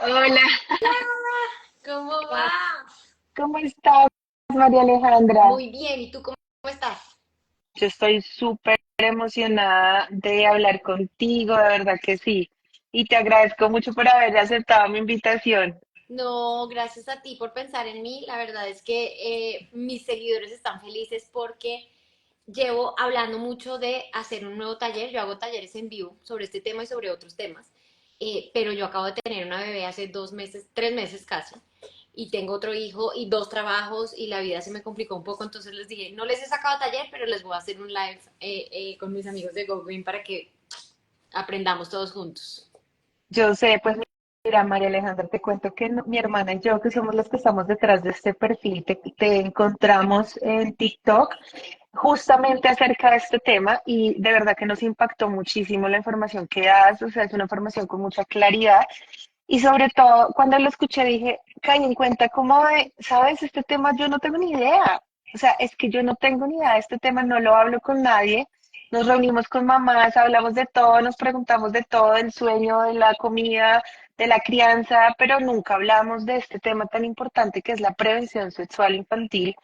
Hola, ¿Cómo ¿cómo, va? cómo estás, María Alejandra? Muy bien, ¿y tú cómo estás? Yo estoy súper emocionada de hablar contigo, de verdad que sí. Y te agradezco mucho por haber aceptado mi invitación. No, gracias a ti por pensar en mí. La verdad es que mis seguidores están felices porque llevo hablando mucho de hacer un nuevo taller. Yo hago talleres en vivo sobre este tema y sobre otros temas. Pero yo acabo de tener una bebé hace 2 meses, 3 meses casi. Y tengo otro hijo y dos trabajos y la vida se me complicó un poco. Entonces les dije, no les he sacado taller, pero les voy a hacer un live con mis amigos de Go Green para que aprendamos todos juntos. Yo sé, pues mira, María Alejandra, te cuento que mi hermana y yo, que somos los que estamos detrás de este perfil, te encontramos en TikTok justamente acerca de este tema y de verdad que nos impactó muchísimo la información que das, o sea, es una información con mucha claridad. Y sobre todo, cuando lo escuché dije, caí en cuenta como de, ¿sabes? Este tema yo no tengo ni idea. O sea, es que yo no tengo ni idea de este tema, no lo hablo con nadie. Nos reunimos con mamás, hablamos de todo, nos preguntamos de todo, del sueño, de la comida, de la crianza, pero nunca hablamos de este tema tan importante que es la prevención sexual infantil.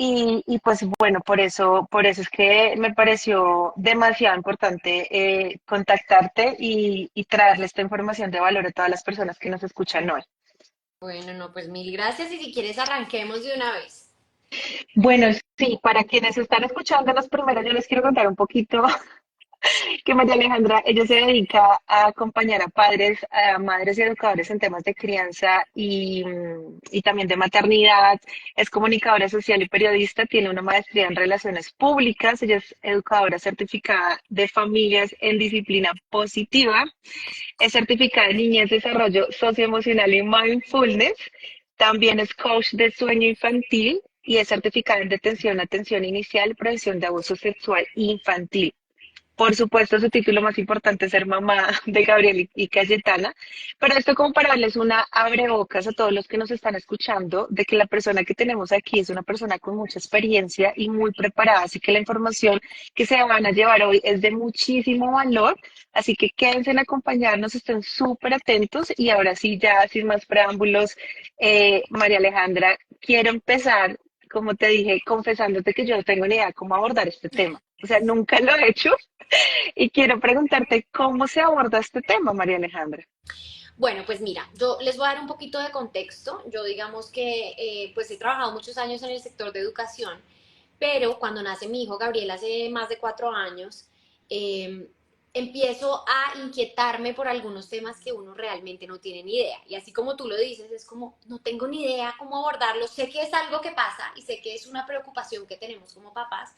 Y pues bueno, por eso es que me pareció demasiado importante contactarte y traerle esta información de valor a todas las personas que nos escuchan hoy. Bueno, no, pues mil gracias y si quieres arranquemos de una vez. Bueno, sí, para quienes están escuchándonos primero, yo les quiero contar un poquito que María Alejandra, ella se dedica a acompañar a padres, a madres y educadores en temas de crianza y también de maternidad. Es comunicadora social y periodista, tiene una maestría en relaciones públicas, ella es educadora certificada de familias en disciplina positiva, es certificada en niñez, desarrollo socioemocional y mindfulness, también es coach de sueño infantil y es certificada en detención, atención inicial, prevención de abuso sexual infantil. Por supuesto, su título más importante es ser mamá de Gabriel y Cayetana, pero esto como para darles una abrebocas a todos los que nos están escuchando de que la persona que tenemos aquí es una persona con mucha experiencia y muy preparada, así que la información que se van a llevar hoy es de muchísimo valor, así que quédense en acompañarnos, estén súper atentos y ahora sí, ya sin más preámbulos, María Alejandra, quiero empezar, como te dije, confesándote que yo no tengo ni idea cómo abordar este tema. O sea, nunca lo he hecho y quiero preguntarte cómo se aborda este tema, María Alejandra. Bueno, pues mira, yo les voy a dar un poquito de contexto. Yo digamos que pues he trabajado muchos años en el sector de educación, pero cuando nace mi hijo Gabriel hace más de 4 años, eh, empiezo a inquietarme por algunos temas que uno realmente no tiene ni idea. Y así como tú lo dices, es como, no tengo ni idea cómo abordarlo. Sé que es algo que pasa y sé que es una preocupación que tenemos como papás,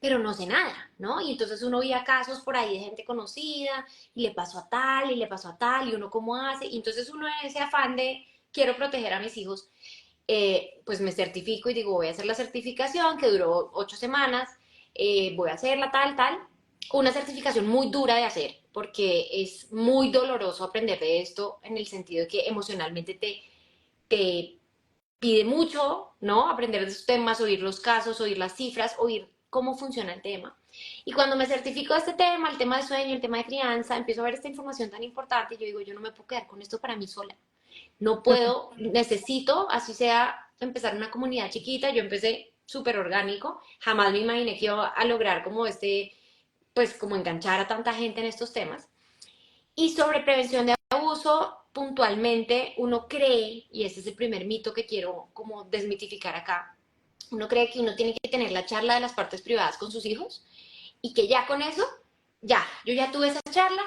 pero no sé nada, ¿no? Y entonces uno veía casos por ahí de gente conocida y le pasó a tal y le pasó a tal y uno cómo hace. Y entonces uno en ese afán de quiero proteger a mis hijos, pues me certifico y digo voy a hacer la certificación que duró 8 semanas, voy a hacerla tal, tal. Una certificación muy dura de hacer porque es muy doloroso aprender de esto en el sentido de que emocionalmente te pide mucho, ¿no? Aprender de esos temas, oír los casos, oír las cifras, oír cómo funciona el tema. Y cuando me certifico de este tema, el tema de sueño, el tema de crianza, empiezo a ver esta información tan importante y yo digo, yo no me puedo quedar con esto para mí sola. No puedo, necesito, así sea, empezar una comunidad chiquita. Yo empecé súper orgánico, jamás me imaginé que iba a lograr como pues como enganchar a tanta gente en estos temas. Y sobre prevención de abuso, puntualmente uno cree, y ese es el primer mito que quiero como desmitificar acá, uno cree que uno tiene que tener la charla de las partes privadas con sus hijos y que ya con eso, ya, yo ya tuve esa charla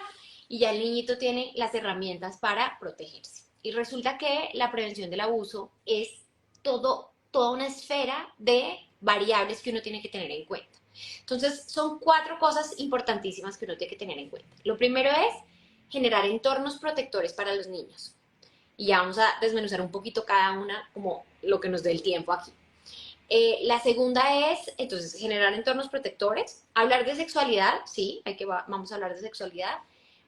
y ya el niñito tiene las herramientas para protegerse. Y resulta que la prevención del abuso es toda una esfera de variables que uno tiene que tener en cuenta. Entonces, son 4 cosas importantísimas que uno tiene que tener en cuenta. Lo primero es generar entornos protectores para los niños. Y ya vamos a desmenuzar un poquito cada una como lo que nos dé el tiempo aquí. La segunda es, entonces, generar entornos protectores. Hablar de sexualidad, sí, vamos a hablar de sexualidad.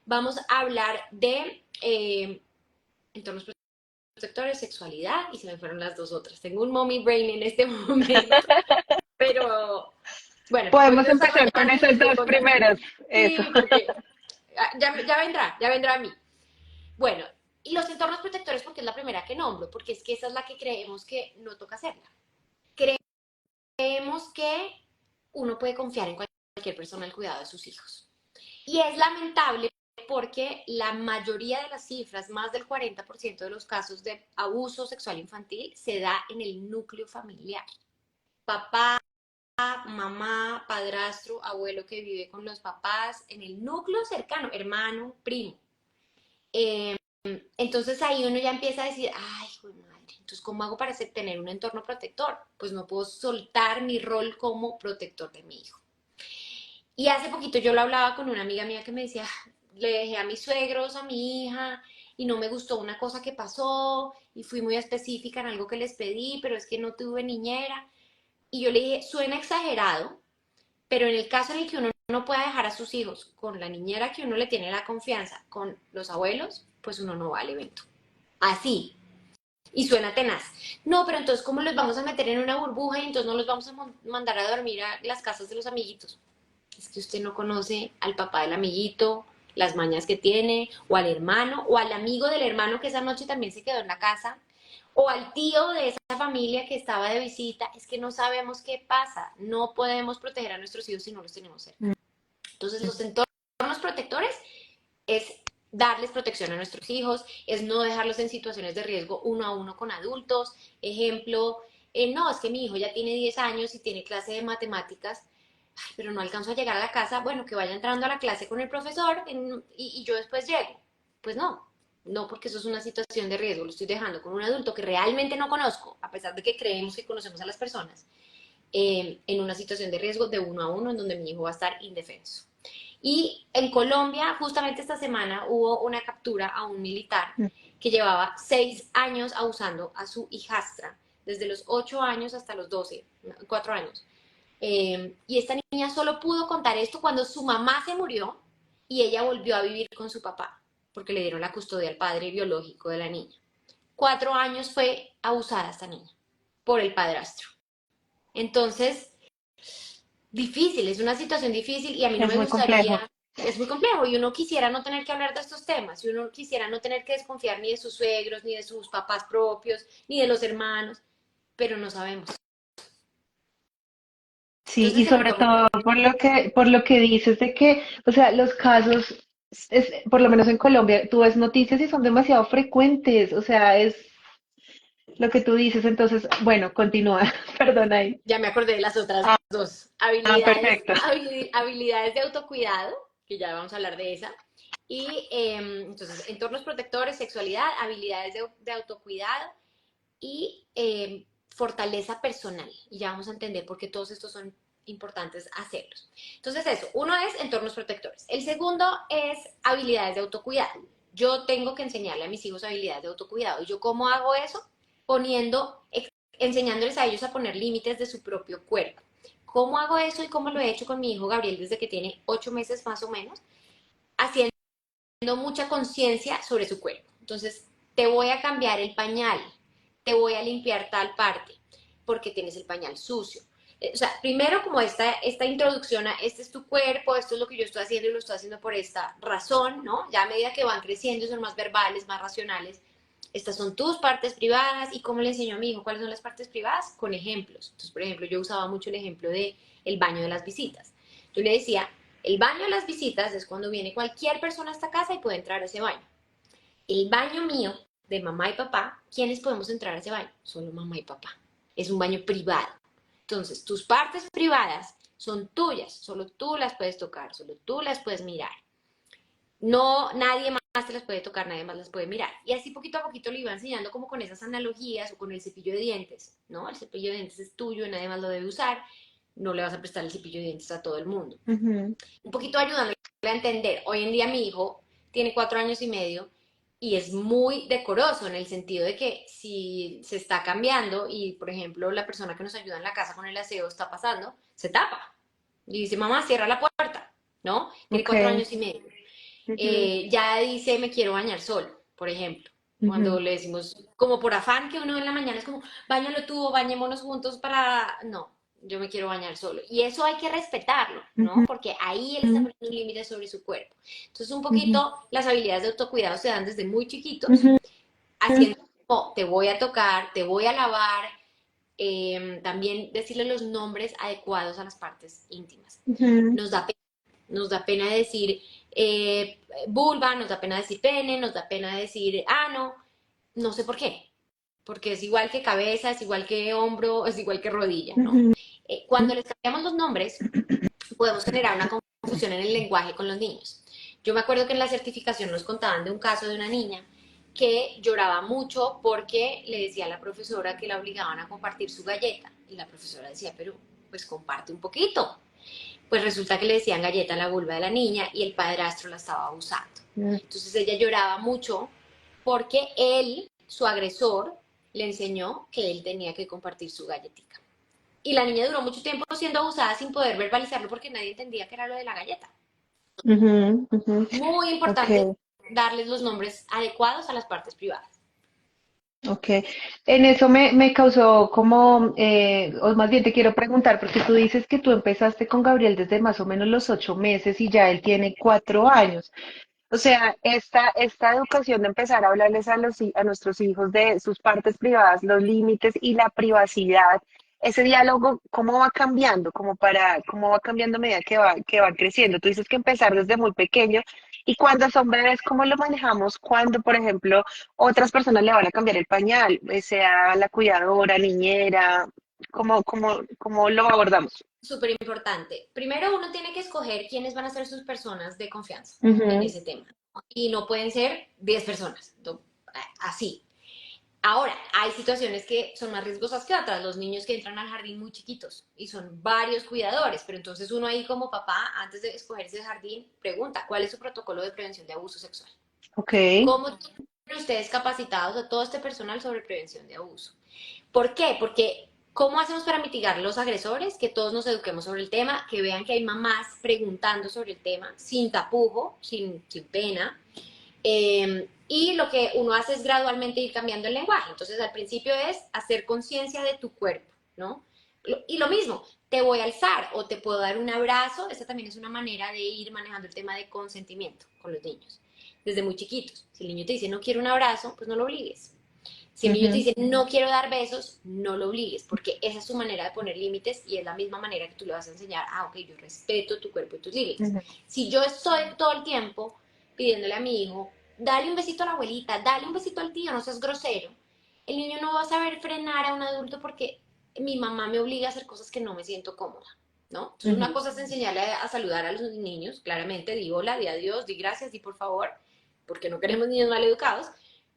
Vamos a hablar de entornos protectores, sexualidad, y se me fueron las dos otras. Tengo un mommy brain en este momento, pero bueno, voy Podemos empezar con desarrollando y esas les voy dos contando. primeras. Eso. Sí, porque ya vendrá a mí. Bueno, y los entornos protectores porque es la primera que nombro, porque es que esa es la que creemos que no toca hacerla. Creemos que uno puede confiar en cualquier persona el cuidado de sus hijos. Y es lamentable porque la mayoría de las cifras, más del 40% de los casos de abuso sexual infantil, se da en el núcleo familiar. Papá, mamá, padrastro, abuelo que vive con los papás, en el núcleo cercano, hermano, primo. Eh, entonces ahí uno ya empieza a decir, ay, hijo de madre, entonces ¿cómo hago para tener un entorno protector? Pues no puedo soltar mi rol como protector de mi hijo. Y hace poquito yo lo hablaba con una amiga mía que me decía, le dejé a mis suegros, a mi hija, y no me gustó una cosa que pasó, y fui muy específica en algo que les pedí, pero es que no tuve niñera. Y yo le dije, suena exagerado, pero en el caso en el que uno no pueda dejar a sus hijos con la niñera que uno le tiene la confianza, con los abuelos, pues uno no va al evento. Así. Y suena tenaz. No, pero entonces, ¿cómo los vamos a meter en una burbuja y entonces no los vamos a mandar a dormir a las casas de los amiguitos? Es que usted no conoce al papá del amiguito, las mañas que tiene, o al hermano, o al amigo del hermano que esa noche también se quedó en la casa, o al tío de esa familia que estaba de visita. Es que no sabemos qué pasa. No podemos proteger a nuestros hijos si no los tenemos cerca. Entonces, los entornos protectores es darles protección a nuestros hijos, es no dejarlos en situaciones de riesgo uno a uno con adultos. Ejemplo, no, es que mi hijo ya tiene 10 años y tiene clase de matemáticas, ay, pero no alcanzo a llegar a la casa, bueno, que vaya entrando a la clase con el profesor y yo después llego. Pues no, no, porque eso es una situación de riesgo, lo estoy dejando con un adulto que realmente no conozco, a pesar de que creemos que conocemos a las personas, en una situación de riesgo de uno a uno en donde mi hijo va a estar indefenso. Y en Colombia, justamente esta semana, hubo una captura a un militar que llevaba 6 años abusando a su hijastra, desde los 8 años hasta los 12, 4 años. Y esta niña solo pudo contar esto cuando su mamá se murió y ella volvió a vivir con su papá, porque le dieron la custodia al padre biológico de la niña. 4 años fue abusada esta niña por el padrastro. Entonces, difícil, es una situación difícil y a mí no Es me muy complejo. gustaría, es muy complejo y uno quisiera no tener que hablar de estos temas, y uno quisiera no tener que desconfiar ni de sus suegros, ni de sus papás propios, ni de los hermanos, pero no sabemos. Sí, y Entonces el sobre entorno, todo por lo que dices de que, o sea, los casos, por lo menos en Colombia, tú ves noticias y son demasiado frecuentes, o sea, es lo que tú dices, entonces, bueno, continúa, perdona ahí. ya me acordé de las otras Ah, dos, perfecto. habilidades de autocuidado, que ya vamos a hablar de esa, y entonces entornos protectores, sexualidad, habilidades de autocuidado y fortaleza personal. Y ya vamos a entender por qué todos estos son importantes hacerlos. Entonces eso, uno es entornos protectores. El segundo es habilidades de autocuidado. Yo tengo que enseñarle a mis hijos habilidades de autocuidado. ¿Y yo cómo hago eso? Poniendo, enseñándoles a ellos a poner límites de su propio cuerpo. ¿Cómo hago eso y cómo lo he hecho con mi hijo Gabriel desde que tiene 8 meses más o menos? Haciendo mucha conciencia sobre su cuerpo. Entonces, te voy a cambiar el pañal, te voy a limpiar tal parte, porque tienes el pañal sucio. O sea, primero como esta introducción a este es tu cuerpo, esto es lo que yo estoy haciendo y lo estoy haciendo por esta razón, ¿no? Ya a medida que van creciendo son más verbales, más racionales. Estas son tus partes privadas. ¿Y cómo le enseño a mi hijo cuáles son las partes privadas? Con ejemplos. Entonces, por ejemplo, yo usaba mucho el ejemplo de el baño de las visitas. Yo le decía, el baño de las visitas es cuando viene cualquier persona a esta casa y puede entrar a ese baño. El baño mío, de mamá y papá, ¿quiénes podemos entrar a ese baño? Solo mamá y papá. Es un baño privado. Entonces, tus partes privadas son tuyas, solo tú las puedes tocar, solo tú las puedes mirar. No, nadie más te las puede tocar, nadie más las puede mirar. Y así poquito a poquito le iba enseñando como con esas analogías o con el cepillo de dientes, ¿no? El cepillo de dientes es tuyo, nadie más lo debe usar, no le vas a prestar el cepillo de dientes a todo el mundo. Ujú. Un poquito ayudándole a entender. Hoy en día mi hijo tiene 4 años y medio y es muy decoroso en el sentido de que si se está cambiando y, por ejemplo, la persona que nos ayuda en la casa con el aseo está pasando, se tapa y dice, mamá, cierra la puerta, ¿no? Tiene Ok. 4 años y medio. Ujú, Ya dice, me quiero bañar solo, por ejemplo. Cuando ujú, le decimos, como por afán que uno en la mañana es como, báñalo tú o bañémonos juntos para... No, yo me quiero bañar solo. Y eso hay que respetarlo, ¿no? ujú, Porque ahí él está poniendo un límite sobre su cuerpo. Entonces, un ujú, poquito las habilidades de autocuidado se dan desde muy chiquitos ujú. haciendo como te voy a tocar, te voy a lavar, también decirle los nombres adecuados a las partes íntimas. Ujú, Nos da pena decir vulva, nos da pena decir pene, nos da pena decir ano, no sé por qué, porque es igual que cabeza, es igual que hombro, es igual que rodilla, ¿no? ujú, Cuando les cambiamos los nombres, podemos generar una confusión en el lenguaje con los niños. Yo me acuerdo que en la certificación nos contaban de un caso de una niña que lloraba mucho porque le decía a la profesora que la obligaban a compartir su galleta. Y la profesora decía, pero pues comparte un poquito. Pues resulta que le decían galleta a la vulva de la niña y el padrastro la estaba abusando. ujú. Entonces ella lloraba mucho porque él, su agresor, le enseñó que él tenía que compartir su galletita. Y la niña duró mucho tiempo siendo abusada sin poder verbalizarlo porque nadie entendía que era lo de la galleta. Ujú, ujú. Muy Ok, importante darles los nombres adecuados a las partes privadas. ok. En eso me causó como, o más bien te quiero preguntar, porque tú dices que tú empezaste con Gabriel desde más o menos los 8 meses y ya él tiene 4 años. O sea, esta educación de empezar a hablarles a nuestros hijos de sus partes privadas, los límites y la privacidad, ese diálogo, ¿cómo va cambiando? ¿Cómo va cambiando a medida que van creciendo? Tú dices que empezar desde muy pequeño y cuando son bebés, ¿cómo lo manejamos? Cuando, por ejemplo, otras personas le van a cambiar el pañal, sea la cuidadora, niñera, ¿cómo lo abordamos? Súper importante. Primero uno tiene que escoger quiénes van a ser sus personas de confianza en Ujú, ese tema. Y no pueden ser 10 personas, así. Ahora, hay situaciones que son más riesgosas que otras. Los niños que entran al jardín muy chiquitos y son varios cuidadores, pero entonces uno ahí como papá, antes de escoger ese jardín, pregunta, ¿cuál es su protocolo de prevención de abuso sexual? ok. ¿Cómo tienen ustedes capacitados a todo este personal sobre prevención de abuso? ¿Por qué? Porque ¿cómo hacemos para mitigar los agresores? Que todos nos eduquemos sobre el tema, que vean que hay mamás preguntando sobre el tema, sin tapujo, sin pena. Y lo que uno hace es gradualmente ir cambiando el lenguaje. Entonces, al principio es hacer conciencia de tu cuerpo, ¿no? Y lo mismo, te voy a alzar o te puedo dar un abrazo. Esa también es una manera de ir manejando el tema de consentimiento con los niños, desde muy chiquitos. Si el niño te dice no quiero un abrazo, pues no lo obligues. Si el niño te Ujú, dice no quiero dar besos, no lo obligues, porque esa es su manera de poner límites y es la misma manera que tú le vas a enseñar, ok, yo respeto tu cuerpo y tus límites. ujú, Si yo estoy todo el tiempo pidiéndole a mi hijo, dale un besito a la abuelita, dale un besito al tío, no seas grosero, el niño no va a saber frenar a un adulto porque mi mamá me obliga a hacer cosas que no me siento cómoda, ¿no? Entonces una ujú. cosa es enseñarle a saludar a los niños, claramente, di hola, di adiós, di gracias, di por favor, porque no queremos niños mal educados,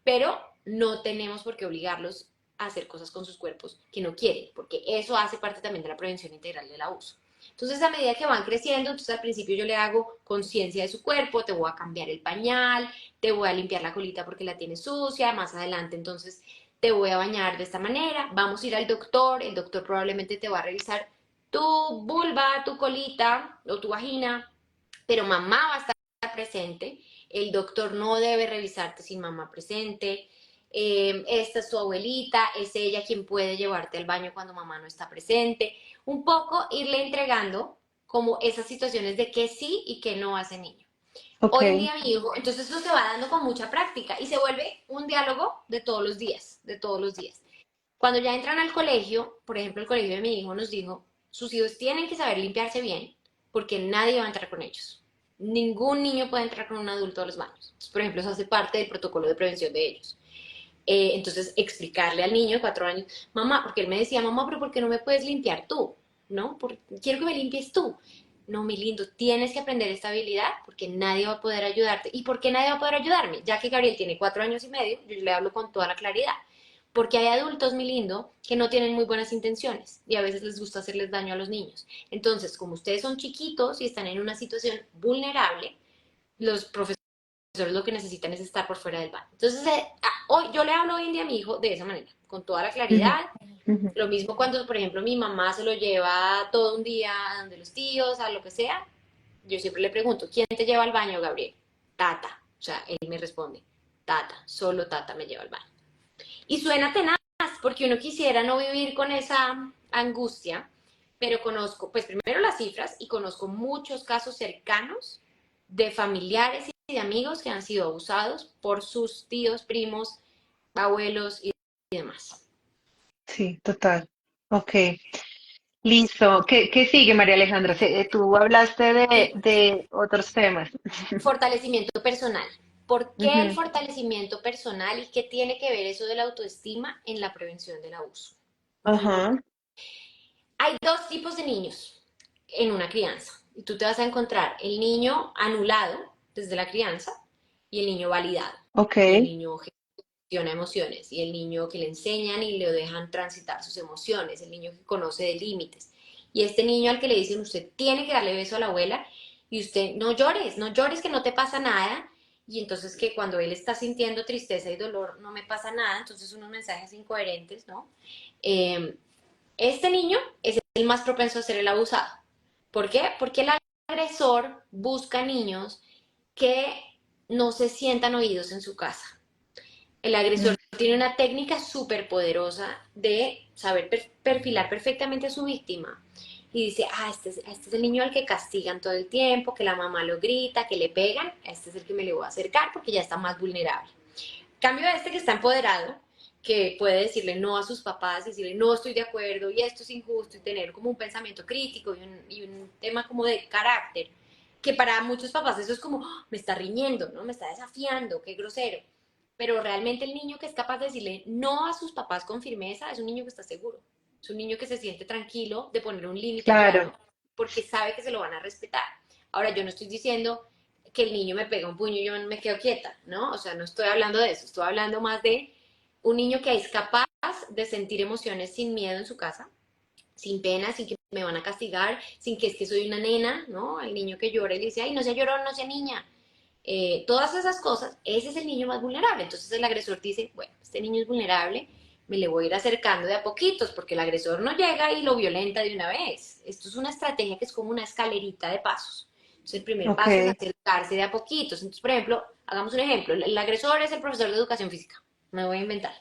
pero no tenemos por qué obligarlos a hacer cosas con sus cuerpos que no quieren, porque eso hace parte también de la prevención integral del abuso. Entonces, a medida que van creciendo, entonces al principio yo le hago conciencia de su cuerpo, te voy a cambiar el pañal, te voy a limpiar la colita porque la tienes sucia, más adelante entonces te voy a bañar de esta manera, vamos a ir al doctor, el doctor probablemente te va a revisar tu vulva, tu colita o tu vagina, pero mamá va a estar presente, el doctor no debe revisarte sin mamá presente, esta es tu abuelita, es ella quien puede llevarte al baño cuando mamá no está presente, un poco irle entregando como esas situaciones de que sí y que no hace niño. Ok. Hoy en día mi hijo, entonces eso se va dando con mucha práctica y se vuelve un diálogo de todos los días, de todos los días. Cuando ya entran al colegio, por ejemplo, el colegio de mi hijo nos dijo, sus hijos tienen que saber limpiarse bien porque nadie va a entrar con ellos. Ningún niño puede entrar con un adulto a los baños. Entonces, por ejemplo, eso hace parte del protocolo de prevención de ellos. Entonces, explicarle al niño de 4 años, mamá, porque él me decía, mamá, pero ¿por qué no me puedes limpiar tú? ¿No? Quiero que me limpies tú. No, mi lindo, tienes que aprender esta habilidad porque nadie va a poder ayudarte. ¿Y por qué nadie va a poder ayudarme? Ya que Gabriel tiene 4 años y medio, yo le hablo con toda la claridad. Porque hay adultos, mi lindo, que no tienen muy buenas intenciones y a veces les gusta hacerles daño a los niños. Entonces, como ustedes son chiquitos y están en una situación vulnerable, los profesores lo que necesitan es estar por fuera del baño. Entonces, hoy yo le hablo hoy en día a mi hijo de esa manera, con toda la Ujú, claridad. ujú. Lo mismo cuando, por ejemplo, mi mamá se lo lleva todo un día a donde los tíos, a lo que sea. Yo siempre le pregunto, ¿quién te lleva al baño, Gabriel? Tata. O sea, él me responde, Tata, solo Tata me lleva al baño. Y suena tenaz, porque uno quisiera no vivir con esa angustia, pero conozco, pues primero las cifras y conozco muchos casos cercanos de familiares y de amigos que han sido abusados por sus tíos, primos, abuelos y demás. Sí, total. Ok, listo. ¿Qué sigue, María Alejandra? Tú hablaste de otros temas. Fortalecimiento personal. ¿Por qué el Ujú. fortalecimiento personal y qué tiene que ver eso de la autoestima en la prevención del abuso? Ajá, Hay dos tipos de niños en una crianza. Y tú te vas a encontrar el niño anulado desde la crianza y el niño validado. ok, Y el niño gestiona emociones. Y el niño que le enseñan y le dejan transitar sus emociones. El niño que conoce de límites. Y este niño al que le dicen, usted tiene que darle beso a la abuela y usted no llores que no te pasa nada. Y entonces que cuando él está sintiendo tristeza y dolor no me pasa nada, entonces unos mensajes incoherentes, ¿no? Eh, este niño es el más propenso a ser el abusado. ¿Por qué? Porque el agresor busca niños que no se sientan oídos en su casa. El agresor mm, tiene una técnica súper poderosa de saber perfilar perfectamente a su víctima. Y dice, este es el niño al que castigan todo el tiempo, que la mamá lo grita, que le pegan, a este es el que me le voy a acercar porque ya está más vulnerable. Cambio a este que está empoderado, que puede decirle no a sus papás, decirle no estoy de acuerdo y esto es injusto y tener como un pensamiento crítico y un tema como de carácter, que para muchos papás eso es como, "Oh, me está riñendo, ¿no? Me está desafiando, qué grosero". Pero realmente el niño que es capaz de decirle no a sus papás con firmeza es un niño que está seguro, es un niño que se siente tranquilo de poner un límite claro. claro porque sabe que se lo van a respetar. Ahora, yo no estoy diciendo que el niño me pega un puño y yo me quedo quieta, ¿no? O sea, no estoy hablando de eso, estoy hablando más de un niño que es capaz de sentir emociones sin miedo en su casa, sin pena, sin que me van a castigar, sin que es que soy una nena, ¿no? El niño que llora y dice, ay, no sea llorón, no sea niña. Todas esas cosas, ese es el niño más vulnerable. Entonces el agresor dice, bueno, este niño es vulnerable, me le voy a ir acercando de a poquitos, porque el agresor no llega y lo violenta de una vez. Esto es una estrategia que es como una escalerita de pasos. Entonces el primer Ok, paso es acercarse de a poquitos. Entonces, por ejemplo, hagamos un ejemplo. El agresor es el profesor de educación física. Me voy a inventar.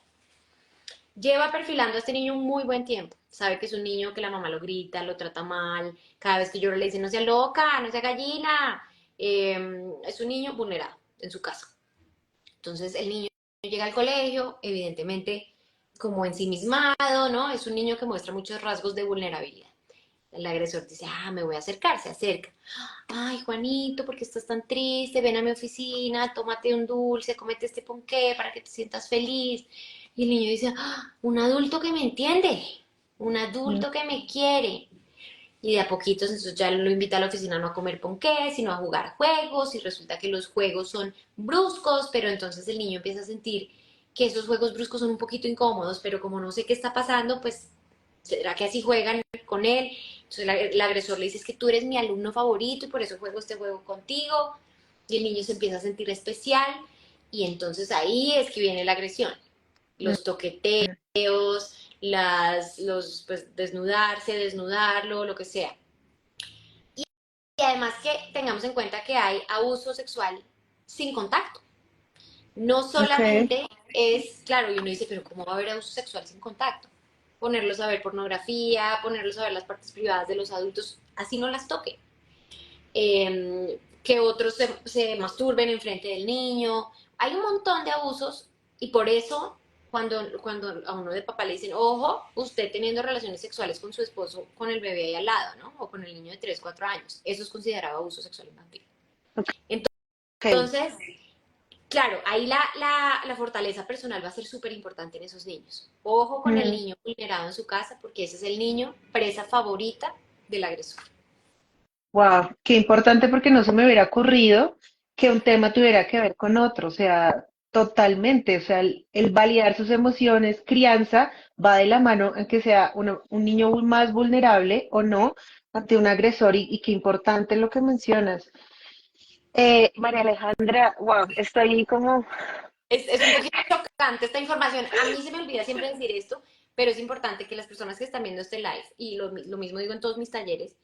Lleva perfilando a este niño un muy buen tiempo. Sabe que es un niño que la mamá lo grita, lo trata mal. Cada vez que llora le dice, no sea loca, no sea gallina. Es un niño vulnerado en su casa. Entonces el niño llega al colegio, evidentemente como ensimismado, ¿no? Es un niño que muestra muchos rasgos de vulnerabilidad. El agresor dice, me voy a acercar, se acerca. Ay, Juanito, ¿por qué estás tan triste? Ven a mi oficina, tómate un dulce, cómete este ponqué para que te sientas feliz. Y el niño dice, un adulto que me entiende, un mm, adulto que me quiere. Y de a poquitos, entonces ya lo invita a la oficina no a comer ponqué, sino a jugar juegos, y resulta que los juegos son bruscos, pero entonces el niño empieza a sentir que esos juegos bruscos son un poquito incómodos, pero como no sé qué está pasando, pues, ¿será que así juegan con él? Entonces el agresor le dice, es que tú eres mi alumno favorito y por eso juego este juego contigo, y el niño se empieza a sentir especial, y entonces ahí es que viene la agresión, mm, los toqueteos, pues desnudarse, desnudarlo, lo que sea. Y además que tengamos en cuenta que hay abuso sexual sin contacto. No ok, solamente es, claro, y uno dice, pero ¿cómo va a haber abuso sexual sin contacto? Ponerlos a ver pornografía, ponerlos a ver las partes privadas de los adultos, así no las toque. Que otros se masturben enfrente del niño. Hay un montón de abusos y por eso cuando a uno de papá le dicen, ojo, usted teniendo relaciones sexuales con su esposo, con el bebé ahí al lado, ¿no? O con el niño de 3 4 años, eso es considerado abuso sexual infantil. ok. Entonces, claro, ahí la fortaleza personal va a ser súper importante en esos niños. Ojo con el Mm. niño vulnerado en su casa, porque ese es el niño presa favorita del agresor. Wow, qué importante porque no se me hubiera ocurrido que un tema tuviera que ver con otro, o sea, totalmente, o sea, el validar sus emociones, crianza, va de la mano en que sea un niño más vulnerable o no ante un agresor y qué importante lo que mencionas. María Alejandra, wow, estoy como, Es un poquito chocante esta información. A mí se me olvida siempre decir esto, pero es importante que las personas que están viendo este live, y lo mismo digo en todos mis talleres,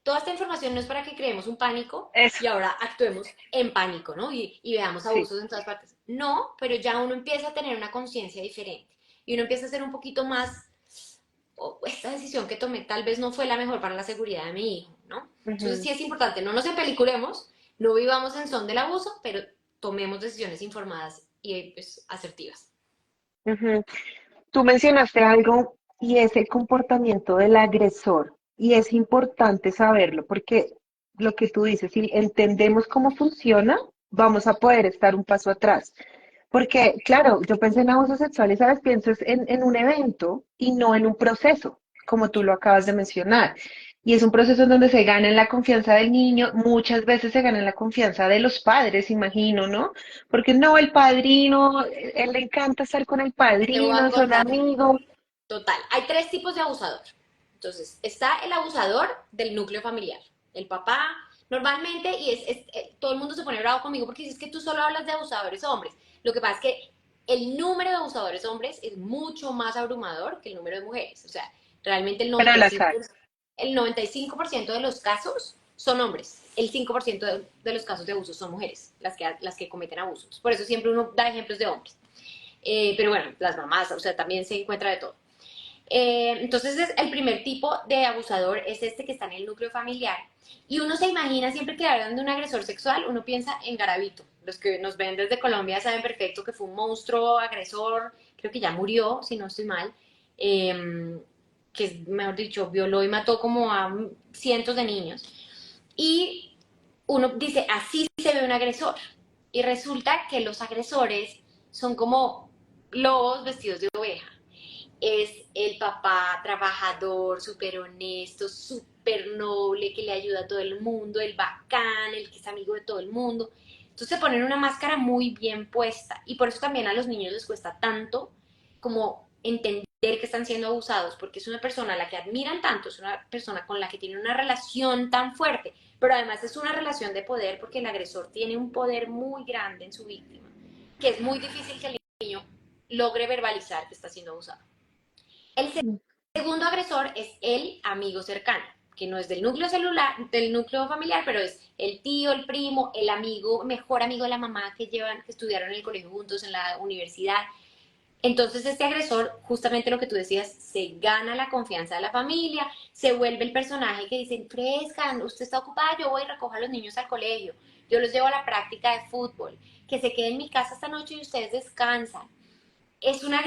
toda esta información no es para que creemos un pánico eso, y ahora actuemos en pánico, ¿no? Y veamos sí, abusos en todas partes. No, pero ya uno empieza a tener una conciencia diferente y uno empieza a ser un poquito más, esta decisión que tomé tal vez no fue la mejor para la seguridad de mi hijo, ¿no? Entonces ujú, sí es importante, no nos empeliculemos, no vivamos en son del abuso, pero tomemos decisiones informadas y pues, asertivas. Ujú. Tú mencionaste algo y es el comportamiento del agresor. Y es importante saberlo porque lo que tú dices, si entendemos cómo funciona, vamos a poder estar un paso atrás. Porque, claro, yo pensé en abuso sexual y, ¿sabes? Pienso es en un evento y no en un proceso, como tú lo acabas de mencionar. Y es un proceso en donde se gana en la confianza del niño, muchas veces se gana en la confianza de los padres, imagino, ¿no? Porque no, el padrino, él le encanta estar con el Te voy a padrino, son contar. amigos. Total, hay tres tipos de abusador. Entonces, está el abusador del núcleo familiar. El papá, normalmente, todo el mundo se pone bravo conmigo porque dice, es que tú solo hablas de abusadores hombres. Lo que pasa es que el número de abusadores hombres es mucho más abrumador que el número de mujeres. O sea, realmente Pero las hay. el 95% de los casos son hombres. El 5% de los casos de abuso son mujeres, las que cometen abusos. Por eso siempre uno da ejemplos de hombres. Pero bueno, las mamás, o sea, también se encuentra de todo. Entonces, el primer tipo de abusador es este que está en el núcleo familiar. Y uno se imagina siempre que hablan de un agresor sexual, uno piensa en Garavito. Los que nos ven desde Colombia saben perfecto que fue un monstruo agresor, creo que ya murió, si no estoy mal, que, mejor dicho, violó y mató como a cientos de niños. Y uno dice, así se ve un agresor. Y resulta que los agresores son como lobos vestidos de oveja. Es el papá trabajador, súper honesto, súper noble, que le ayuda a todo el mundo, el bacán, el que es amigo de todo el mundo. Entonces se ponen una máscara muy bien puesta y por eso también a los niños les cuesta tanto como entender que están siendo abusados, porque es una persona a la que admiran tanto, es una persona con la que tienen una relación tan fuerte, pero además es una relación de poder porque el agresor tiene un poder muy grande en su víctima, que es muy difícil que el niño logre verbalizar que está siendo abusado. El segundo agresor es el amigo cercano, que no es del núcleo celular, del núcleo familiar, pero es el tío, el primo, el amigo, mejor amigo de la mamá que estudiaron en el colegio juntos en la universidad. Entonces este agresor, justamente lo que tú decías, se gana la confianza de la familia, se vuelve el personaje que dice, frescan, usted está ocupada, yo voy y recojo a los niños al colegio, yo los llevo a la práctica de fútbol, que se quede en mi casa esta noche y ustedes descansan. Es una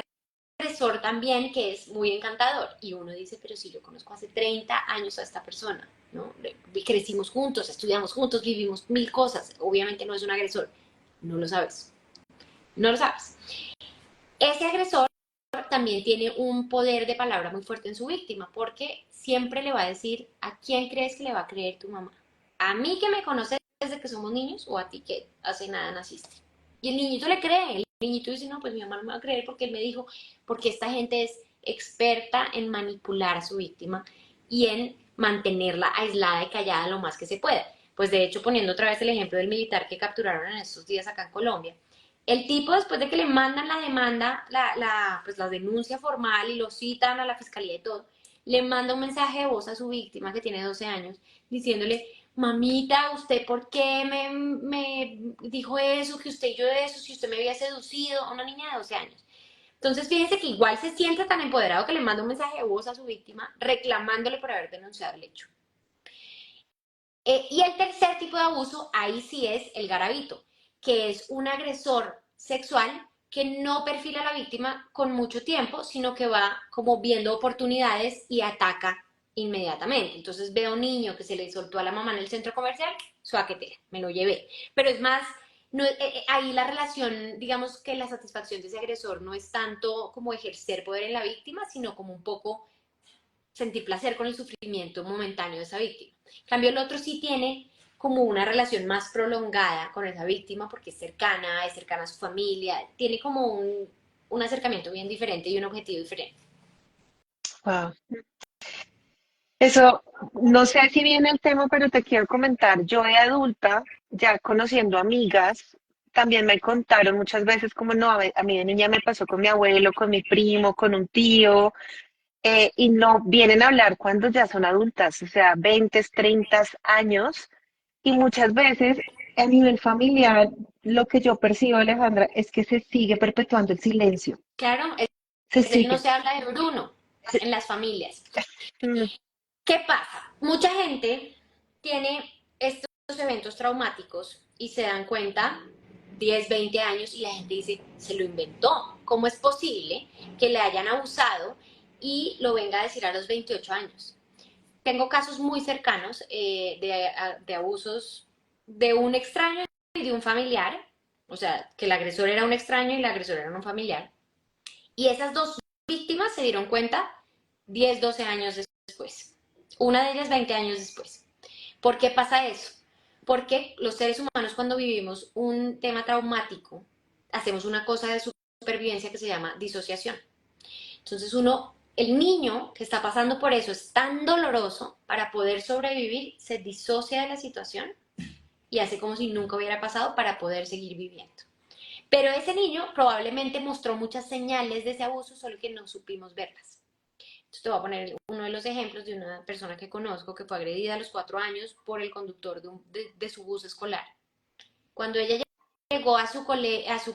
agresor también que es muy encantador y uno dice, pero si yo conozco hace 30 años a esta persona, ¿no? Crecimos juntos, estudiamos juntos, vivimos mil cosas, obviamente no es un agresor, no lo sabes, no lo sabes. Ese agresor también tiene un poder de palabra muy fuerte en su víctima porque siempre le va a decir, ¿a quién crees que le va a creer tu mamá? ¿A mí que me conoces desde que somos niños o a ti que hace nada naciste? Y el niñito le cree, el niñito dice, no, pues mi mamá no me va a creer porque él me dijo, porque esta gente es experta en manipular a su víctima y en mantenerla aislada y callada lo más que se pueda. Pues de hecho, poniendo otra vez el ejemplo del militar que capturaron en estos días acá en Colombia, el tipo después de que le mandan la demanda, pues la denuncia formal y lo citan a la fiscalía y todo, le manda un mensaje de voz a su víctima que tiene 12 años diciéndole, mamita, ¿usted por qué me dijo eso, que usted y yo de eso, si usted me había seducido? A una niña de 12 años. Entonces, fíjense que igual se siente tan empoderado que le manda un mensaje de voz a su víctima reclamándole por haber denunciado el hecho. Y el tercer tipo de abuso, ahí sí es el garabito, que es un agresor sexual que no perfila a la víctima con mucho tiempo, sino que va como viendo oportunidades y ataca inmediatamente. Entonces veo a un niño que se le soltó a la mamá en el centro comercial, suaquetera, me lo llevé. Pero es más, no, ahí la relación, digamos que la satisfacción de ese agresor no es tanto como ejercer poder en la víctima, sino como un poco sentir placer con el sufrimiento momentáneo de esa víctima. En cambio, el otro sí tiene como una relación más prolongada con esa víctima porque es cercana a su familia, tiene como un acercamiento bien diferente y un objetivo diferente. Wow. Eso, no sé si viene el tema, pero te quiero comentar. Yo de adulta, ya conociendo amigas, también me contaron muchas veces como no, a mí de niña me pasó con mi abuelo, con mi primo, con un tío, y no vienen a hablar cuando ya son adultas, o sea, 20, 30 años, y muchas veces a nivel familiar, lo que yo percibo, Alejandra, es que se sigue perpetuando el silencio, Claro, se no sigue. se habla de Bruno en las familias. Mm, ¿Qué pasa? Mucha gente tiene estos eventos traumáticos y se dan cuenta 10, 20 años y la gente dice, se lo inventó. ¿cómo es posible que le hayan abusado y lo venga a decir a los 28 años? Tengo casos muy cercanos de abusos de un extraño y de un familiar, o sea, que el agresor era un extraño y el agresor era un familiar, y esas dos víctimas se dieron cuenta 10, 12 años después. Una de ellas 20 años después. ¿Por qué pasa eso? Porque los seres humanos cuando vivimos un tema traumático, hacemos una cosa de supervivencia que se llama disociación. Entonces el niño que está pasando por eso es tan doloroso, para poder sobrevivir se disocia de la situación y hace como si nunca hubiera pasado para poder seguir viviendo. Pero ese niño probablemente mostró muchas señales de ese abuso, solo que no supimos verlas. Entonces te voy a poner uno de los ejemplos de una persona que conozco que fue agredida a los 4 años por el conductor de su bus escolar. Cuando ella llegó a su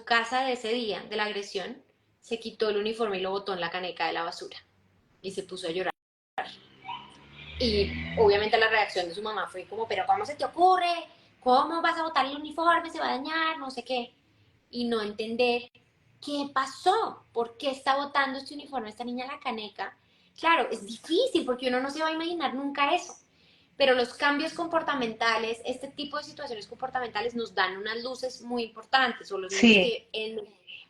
casa de ese día, de la agresión, se quitó el uniforme y lo botó en la caneca de la basura y se puso a llorar. Y obviamente la reacción de su mamá fue como, pero ¿cómo se te ocurre? ¿Cómo vas a botar el uniforme? Se va a dañar, no sé qué. Y no entender qué pasó, por qué está botando este uniforme esta niña en la caneca. Claro, es difícil porque uno no se va a imaginar nunca eso. Pero los cambios comportamentales, este tipo de situaciones comportamentales nos dan unas luces muy importantes, Sí.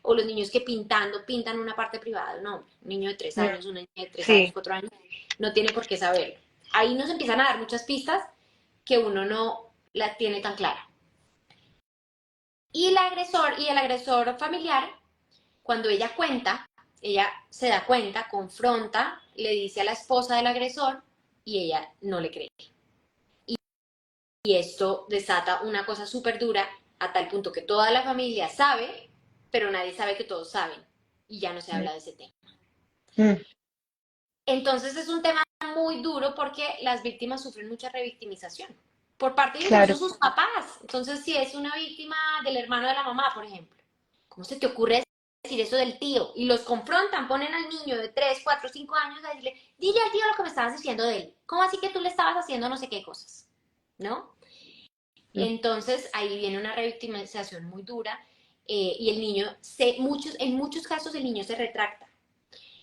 o los niños que pintan una parte privada de un hombre, un niño de 3 Mm, años, una niña de 3 años, sí. 4 años, no tiene por qué saberlo. Ahí nos empiezan a dar muchas pistas que uno no las tiene tan clara. Y el agresor familiar, cuando ella se da cuenta, confronta, le dice a la esposa del agresor y ella no le cree. Y esto desata una cosa súper dura a tal punto que toda la familia sabe, pero nadie sabe que todos saben. Y ya no se Mm, habla de ese tema. mm, Entonces es un tema muy duro porque las víctimas sufren mucha revictimización por parte de incluso claro. sus papás. Entonces, si es una víctima del hermano de la mamá, por ejemplo, ¿cómo se te ocurre decir eso del tío? Y los confrontan, ponen al niño de 3, 4, 5 años a decirle, dile al tío lo que me estabas diciendo de él. ¿Cómo así que tú le estabas haciendo no sé qué cosas? ¿No? Mm, Entonces ahí viene una revictimización muy dura y el niño, en muchos casos el niño se retracta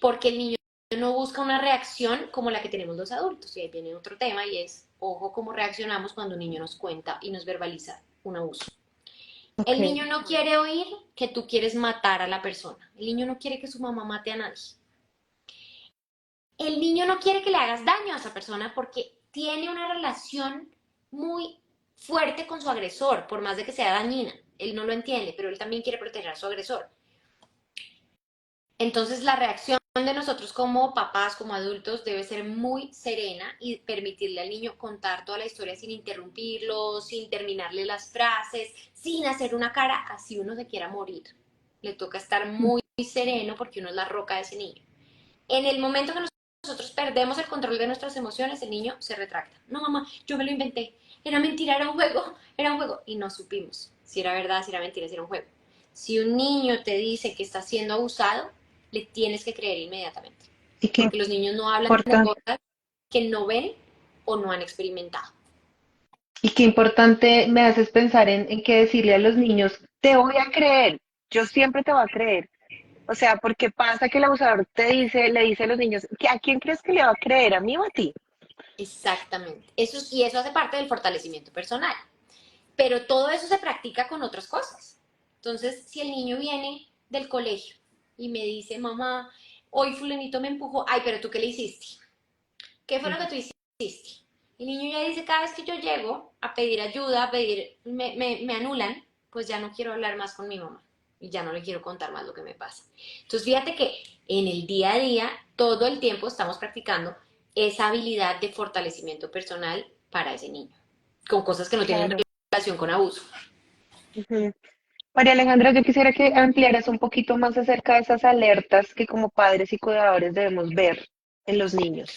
porque el niño no busca una reacción como la que tenemos los adultos. Y ahí viene otro tema y es, ojo, cómo reaccionamos cuando un niño nos cuenta y nos verbaliza un abuso. ok. El niño no quiere oír que tú quieres matar a la persona. El niño no quiere que su mamá mate a nadie. El niño no quiere que le hagas daño a esa persona porque tiene una relación muy fuerte con su agresor, por más de que sea dañina. Él no lo entiende, pero él también quiere proteger a su agresor. Entonces la reacción de nosotros como papás, como adultos, debe ser muy serena y permitirle al niño contar toda la historia sin interrumpirlo, sin terminarle las frases, sin hacer una cara, así uno se quiera morir. Le toca estar Mm, muy sereno porque uno es la roca de ese niño. En el momento que nosotros perdemos el control de nuestras emociones, el niño se retracta. No, mamá, yo me lo inventé. Era mentira, era un juego, era un juego. Y no supimos si era verdad, si era mentira, si era un juego. Si un niño te dice que está siendo abusado, le tienes que creer inmediatamente. y qué Porque los niños no hablan de importante, cosas que no ven o no han experimentado. y qué importante me haces pensar en que decirle a los niños, te voy a creer, yo siempre te voy a creer. O sea, porque pasa que el abusador le dice a los niños, ¿a quién crees que le va a creer? ¿A mí o a ti? Exactamente. Y eso hace parte del fortalecimiento personal. Pero todo eso se practica con otras cosas. Entonces, si el niño viene del colegio y me dice, mamá, hoy fulanito me empujó, ay, pero tú qué le hiciste, ¿qué fue lo que tú hiciste? El niño ya dice, cada vez que yo llego a pedir ayuda, me anulan, pues ya no quiero hablar más con mi mamá y ya no le quiero contar más lo que me pasa. Entonces, fíjate que en el día a día, todo el tiempo estamos practicando esa habilidad de fortalecimiento personal para ese niño, con cosas que no tienen Claro. relación con abuso. Ujú. María Alejandra, yo quisiera que ampliaras un poquito más acerca de esas alertas que como padres y cuidadores debemos ver en los niños.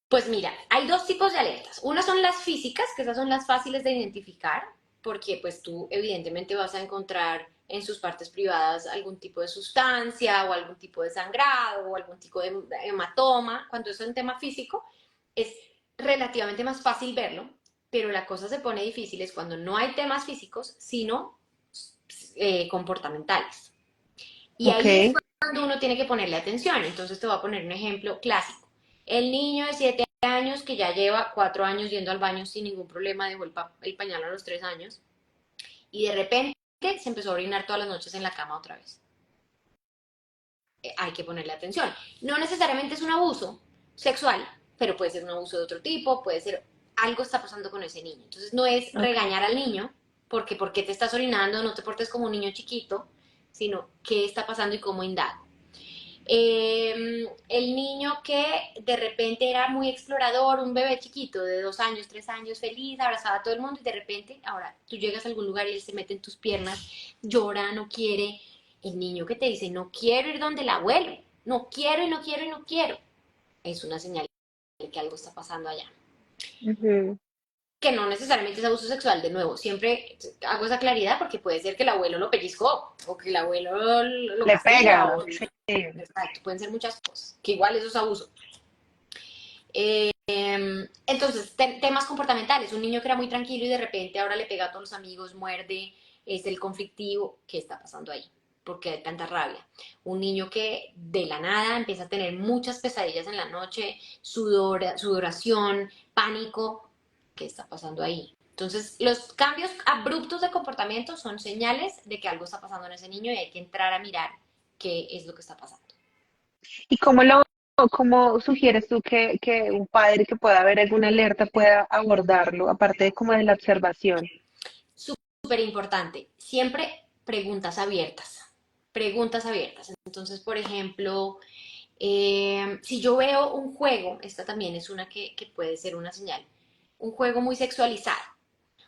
Pues mira, hay dos tipos de alertas. Una son las físicas, que esas son las fáciles de identificar, porque pues tú evidentemente vas a encontrar en sus partes privadas algún tipo de sustancia o algún tipo de sangrado o algún tipo de hematoma. Cuando es un tema físico, es relativamente más fácil verlo, pero la cosa se pone difícil es cuando no hay temas físicos, sino comportamentales. Y Ok, ahí es cuando uno tiene que ponerle atención. Entonces te voy a poner un ejemplo clásico. El niño de 7 años que ya lleva 4 años yendo al baño sin ningún problema, dejó el pañal a los 3 años y de repente se empezó a orinar todas las noches en la cama otra vez. Hay que ponerle atención. No necesariamente es un abuso sexual, pero puede ser un abuso de otro tipo, puede ser algo está pasando con ese niño. Entonces no es ok. regañar al niño porque por qué te estás orinando, no te portes como un niño chiquito, sino qué está pasando y cómo indago. El niño que de repente era muy explorador, un bebé chiquito de 2 años, 3 años, feliz, abrazaba a todo el mundo y de repente ahora tú llegas a algún lugar y él se mete en tus piernas, llora, no quiere. El niño que te dice, no quiero ir donde el abuelo, no quiero y no quiero y no quiero, es una señal de que algo está pasando allá. Ujú. Que no necesariamente es abuso sexual, de nuevo, siempre hago esa claridad porque puede ser que el abuelo lo pellizcó o que el abuelo lo Le castiga pega, o sí. exacto, pueden ser muchas cosas, que igual eso es abuso. Entonces, temas comportamentales, un niño que era muy tranquilo y de repente ahora le pega a todos los amigos, muerde, es el conflictivo, ¿qué está pasando ahí? Porque hay tanta rabia. Un niño que de la nada empieza a tener muchas pesadillas en la noche, sudoración, pánico, ¿qué está pasando ahí? Entonces, los cambios abruptos de comportamiento son señales de que algo está pasando en ese niño y hay que entrar a mirar qué es lo que está pasando. ¿Y cómo sugieres tú que un padre que pueda ver alguna alerta pueda abordarlo, aparte de como de la observación? Súper importante, siempre preguntas abiertas, preguntas abiertas. Entonces, por ejemplo, si yo veo un juego, esta también es una que puede ser una señal, un juego muy sexualizado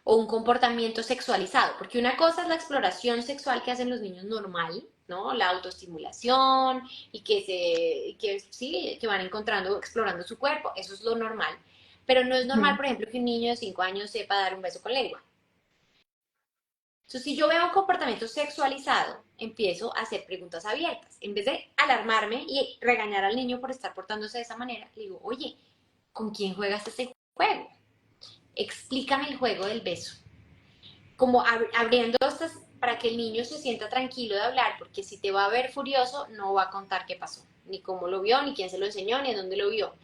o un comportamiento sexualizado, porque una cosa es la exploración sexual que hacen los niños normal, ¿no? La autoestimulación y que sí, que van encontrando, explorando su cuerpo, eso es lo normal. Pero no es normal, Ujú. por ejemplo, que un niño de 5 años sepa dar un beso con lengua. Entonces, si yo veo un comportamiento sexualizado, empiezo a hacer preguntas abiertas. En vez de alarmarme y regañar al niño por estar portándose de esa manera, le digo, oye, ¿con quién juegas ese juego? Explícame el juego del beso. Como abriendo estas para que el niño se sienta tranquilo de hablar, porque si te va a ver furioso, no va a contar qué pasó, ni cómo lo vio, ni quién se lo enseñó, ni dónde lo vio.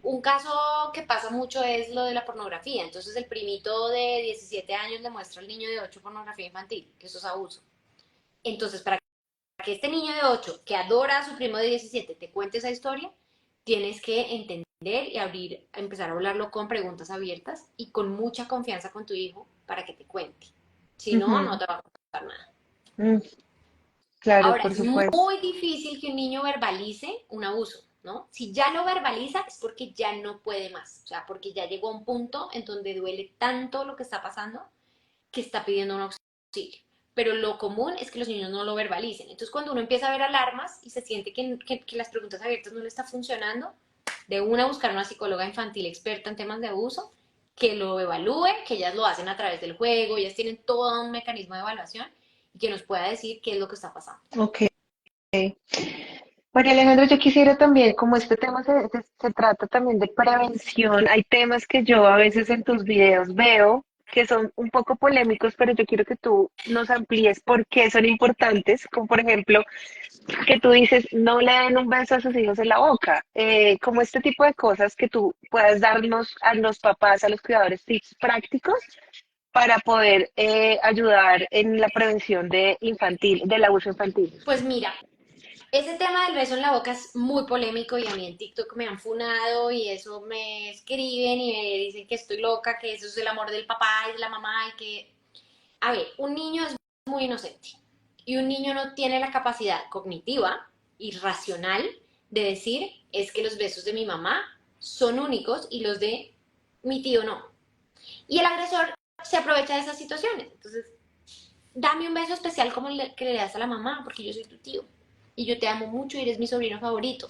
Un caso que pasa mucho es lo de la pornografía. Entonces el primito de 17 años le muestra al niño de 8 pornografía infantil, que eso es abuso. Entonces, para que este niño de 8 que adora a su primo de 17 te cuente esa historia, tienes que entender y abrir, empezar a hablarlo con preguntas abiertas y con mucha confianza con tu hijo para que te cuente. Si no, no Ujú. te va a contar nada. Mm, claro, Ahora, por es supuesto. muy difícil que un niño verbalice un abuso, ¿no? Si ya lo verbaliza es porque ya no puede más, o sea, porque ya llegó a un punto en donde duele tanto lo que está pasando que está pidiendo un auxilio. Pero lo común es que los niños no lo verbalicen. Entonces, cuando uno empieza a ver alarmas y se siente que las preguntas abiertas no le está funcionando, de una buscar una psicóloga infantil experta en temas de abuso que lo evalúe, que ellas lo hacen a través del juego, ellas tienen todo un mecanismo de evaluación y que nos pueda decir qué es lo que está pasando. Ok. María Alejandra, yo quisiera también, como este tema se trata también de prevención, hay temas que yo a veces en tus videos veo que son un poco polémicos, pero yo quiero que tú nos amplíes por qué son importantes, como por ejemplo que tú dices no le den un beso a sus hijos en la boca, como este tipo de cosas que tú puedas darnos a los papás, a los cuidadores, tips prácticos para poder ayudar en la prevención del abuso infantil. Pues mira, ese tema del beso en la boca es muy polémico y a mí en TikTok me han funado y eso me escriben y me dicen que estoy loca, que eso es el amor del papá y de la mamá y que... A ver, un niño es muy inocente y un niño no tiene la capacidad cognitiva y racional de decir es que los besos de mi mamá son únicos y los de mi tío no. Y el agresor se aprovecha de esas situaciones. Entonces, dame un beso especial como el que le das a la mamá, porque yo soy tu tío. Y yo te amo mucho y eres mi sobrino favorito.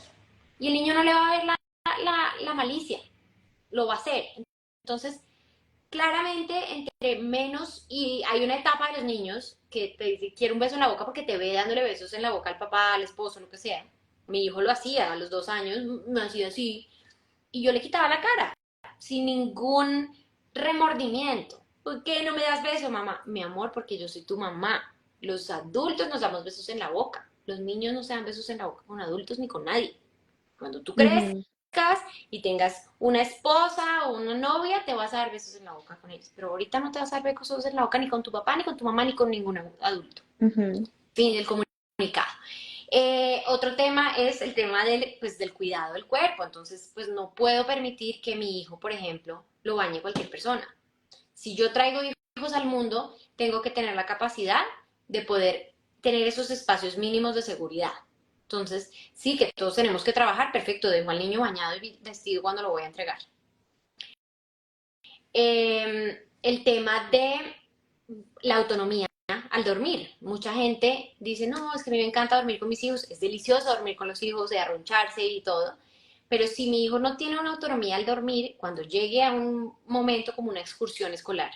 Y el niño no le va a ver la malicia, lo va a hacer. Entonces, claramente, entre menos, y hay una etapa de los niños que te dice, quiere un beso en la boca porque te ve dándole besos en la boca al papá, al esposo, lo que sea. Mi hijo lo hacía a los 2 años, me hacía así, y yo le quitaba la cara, sin ningún remordimiento. ¿Por qué no me das beso, mamá? Mi amor, porque yo soy tu mamá. Los adultos nos damos besos en la boca. Los niños no se dan besos en la boca con adultos ni con nadie. Cuando tú Ujú, crezcas y tengas una esposa o una novia, te vas a dar besos en la boca con ellos. Pero ahorita no te vas a dar besos en la boca ni con tu papá, ni con tu mamá, ni con ningún adulto. ujú. Fin del comunicado. Otro tema es el tema del cuidado del cuerpo. Entonces, pues no puedo permitir que mi hijo, por ejemplo, lo bañe cualquier persona. Si yo traigo hijos al mundo, tengo que tener la capacidad de poder tener esos espacios mínimos de seguridad. Entonces, sí que todos tenemos que trabajar, perfecto, dejo al niño bañado y vestido cuando lo voy a entregar. El tema de la autonomía al dormir. Mucha gente dice, no, es que a mí me encanta dormir con mis hijos, es delicioso dormir con los hijos, de arruncharse y todo, pero si mi hijo no tiene una autonomía al dormir, cuando llegue a un momento como una excursión escolar,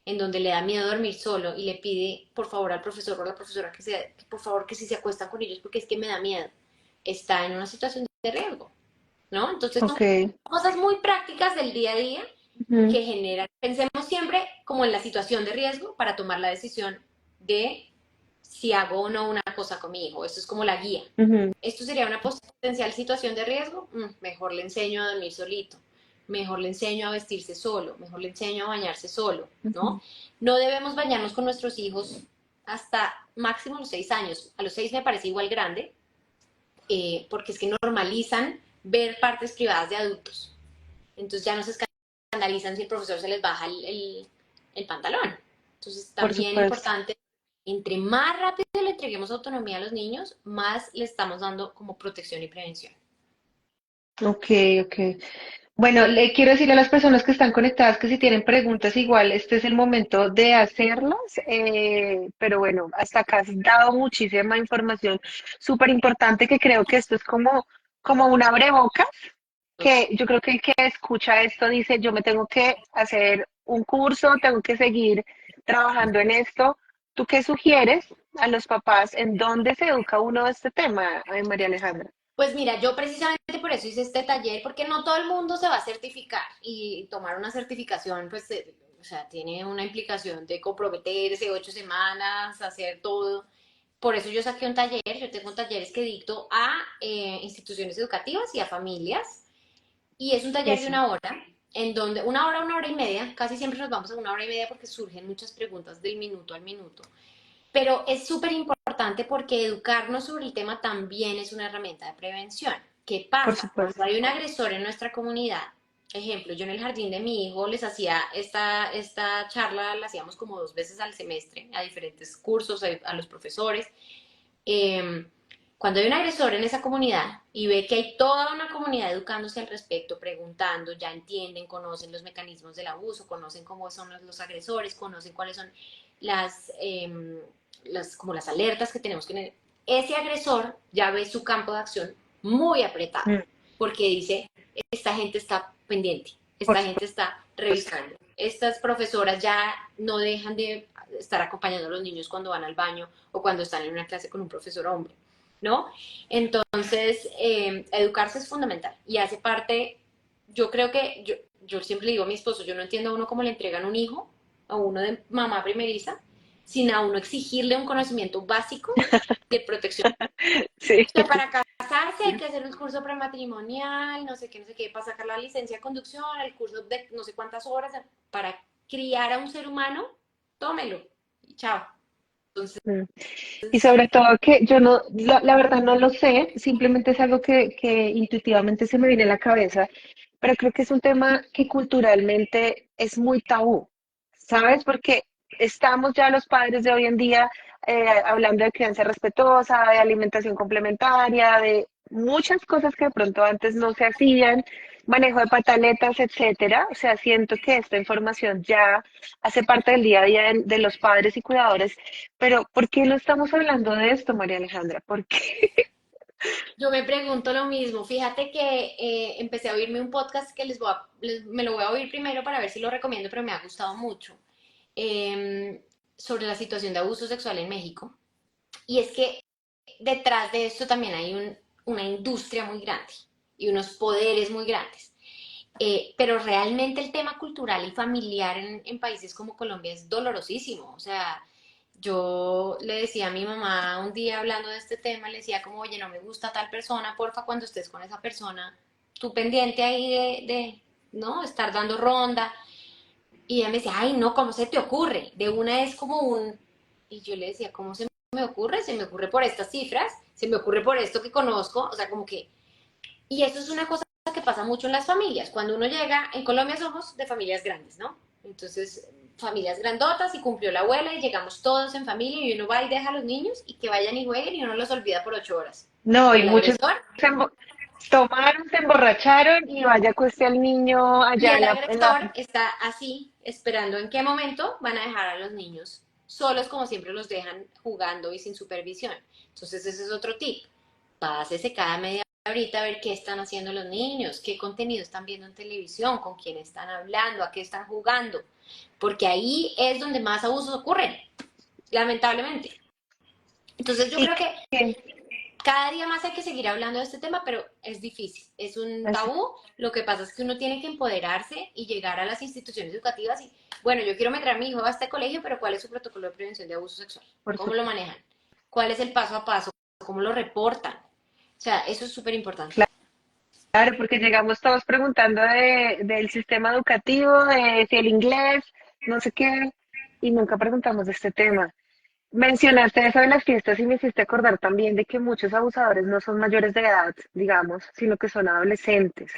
en donde le da miedo dormir solo y le pide por favor al profesor o a la profesora que por favor que si se acuestan con ellos porque es que me da miedo, está en una situación de riesgo, ¿no? Entonces son Ok. cosas muy prácticas del día a día Ujú, que generan, pensemos siempre como en la situación de riesgo para tomar la decisión de si hago o no una cosa con mi hijo. Esto es como la guía. ujú, Esto sería una potencial situación de riesgo, mejor le enseño a dormir solito, mejor le enseño a vestirse solo, mejor le enseño a bañarse solo, ¿no? ujú. No debemos bañarnos con nuestros hijos hasta máximo los 6 años. A los 6 me parece igual grande, porque es que normalizan ver partes privadas de adultos. Entonces ya no se escandalizan si el profesor se les baja el pantalón. Entonces Por también supuesto. importante, entre más rápido le entreguemos autonomía a los niños, más le estamos dando como protección y prevención. Ok, ok. Bueno, le quiero decir a las personas que están conectadas que si tienen preguntas, igual este es el momento de hacerlas. Pero bueno, hasta acá has dado muchísima información súper importante que creo que esto es como un abrebocas, que yo creo que el que escucha esto dice, yo me tengo que hacer un curso, tengo que seguir trabajando en esto. ¿Tú qué sugieres a los papás en dónde se educa uno de este tema, María Alejandra? Pues mira, yo precisamente por eso hice este taller, porque no todo el mundo se va a certificar y tomar una certificación, pues, o sea, tiene una implicación de comprometerse 8 semanas, hacer todo. Por eso yo saqué un taller, yo tengo talleres que dicto a instituciones educativas y a familias, y es un taller de Eso, 1 hora, en donde 1 hora, 1 hora y media, casi siempre nos vamos a 1 hora y media porque surgen muchas preguntas del minuto al minuto. Pero es súper importante porque educarnos sobre el tema también es una herramienta de prevención. ¿Qué por pasa? Cuando supuesto. hay un agresor en nuestra comunidad, ejemplo, yo en el jardín de mi hijo les hacía esta charla, la hacíamos como 2 veces al semestre, a diferentes cursos, a los profesores. Eh, Cuando hay un agresor en esa comunidad y ve que hay toda una comunidad educándose al respecto, preguntando, ya entienden, conocen los mecanismos del abuso, conocen cómo son los agresores, conocen cuáles son las, como las alertas que tenemos que tener, ese agresor ya ve su campo de acción muy apretado, Mm, porque dice, esta gente está pendiente, por esta gente supuesto. está revisando, estas profesoras ya no dejan de estar acompañando a los niños cuando van al baño o cuando están en una clase con un profesor hombre, ¿no? Entonces, educarse es fundamental y hace parte, yo creo que, yo siempre le digo a mi esposo, yo no entiendo a uno cómo le entregan un hijo, a uno de mamá primeriza, sin a uno exigirle un conocimiento básico de protección. Sí. O sea, para casarse hay que hacer un curso prematrimonial, no sé qué, para sacar la licencia de conducción, el curso de no sé cuántas horas, para criar a un ser humano, tómelo y chao. Entonces, Mm. Y sobre todo que yo no, la verdad no lo sé, simplemente es algo que intuitivamente se me viene a la cabeza, pero creo que es un tema que culturalmente es muy tabú, ¿sabes? Porque estamos ya los padres de hoy en día hablando de crianza respetuosa, de alimentación complementaria, de muchas cosas que de pronto antes no se hacían, manejo de pataletas, etcétera. O sea, siento que esta información ya hace parte del día a día de los padres y cuidadores, pero ¿por qué no estamos hablando de esto, María Alejandra? ¿Por qué? yo me pregunto lo mismo. Fíjate que empecé a oírme un podcast que me lo voy a oír primero para ver si lo recomiendo, pero me ha gustado mucho, eh, sobre la situación de abuso sexual en México. Y es que detrás de esto también hay una industria muy grande y unos poderes muy grandes. Pero realmente el tema cultural y familiar en países como Colombia es dolorosísimo. O sea, Yo le decía a mi mamá un día hablando de este tema, le decía como, oye, no me gusta tal persona, porfa, cuando estés con esa persona, tú pendiente ahí ¿no? Estar dando ronda. Y ella me decía, ay, no, ¿cómo se te ocurre? De una es como un... Y yo le decía, ¿cómo se me ocurre? Se me ocurre por estas cifras, se me ocurre por esto que conozco, o sea, como que... Y eso es una cosa que pasa mucho en las familias. Cuando uno llega, en Colombia somos de familias grandes, ¿no? Entonces, familias grandotas y cumplió la abuela y llegamos todos en familia y uno va y deja a los niños y que vayan y jueguen y uno los olvida por 8 horas. No, Y y el muchos agresor se embo- tomaron, se emborracharon y vaya cueste al niño Y allá el en la... agresor está así, esperando en qué momento van a dejar a los niños solos, como siempre los dejan jugando y sin supervisión. Entonces ese es otro tip. Pásese cada media horita a ver qué están haciendo los niños, qué contenido están viendo en televisión, con quién están hablando, a qué están jugando. Porque ahí es donde más abusos ocurren, lamentablemente. Entonces yo Y creo que que, cada día más hay que seguir hablando de este tema, pero es difícil, es un tabú. Lo que pasa es que uno tiene que empoderarse y llegar a las instituciones educativas y, bueno, yo quiero meter a mi hijo a este colegio, pero ¿cuál es su protocolo de prevención de abuso sexual? por ¿Cómo lo supuesto, manejan? ¿Cuál es el paso a paso? ¿Cómo lo reportan? O sea, eso es súper importante. claro, porque llegamos todos preguntando del sistema educativo, de si el inglés, no sé qué, y nunca preguntamos de este tema. Mencionaste eso de las fiestas y me hiciste acordar también de que muchos abusadores no son mayores de edad, digamos, sino que son adolescentes.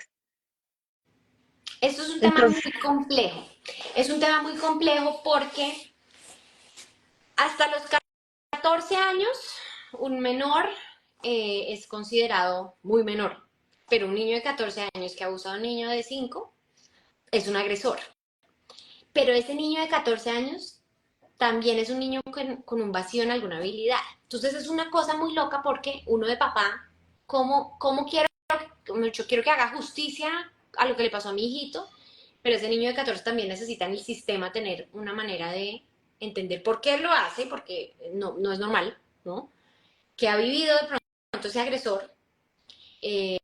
Esto es un tema muy Entonces, complejo. Es un tema muy complejo porque hasta los 14 años, un menor es considerado muy menor, pero un niño de 14 años que abusa de un niño de 5 es un agresor. Pero ese niño de 14 años también es un niño con un vacío en alguna habilidad. Entonces es una cosa muy loca porque uno de papá, ¿cómo quiero? Yo quiero que haga justicia a lo que le pasó a mi hijito, pero ese niño de 14 también necesita en el sistema tener una manera de entender por qué lo hace, porque no es normal, ¿no? Que ha vivido de pronto ese agresor y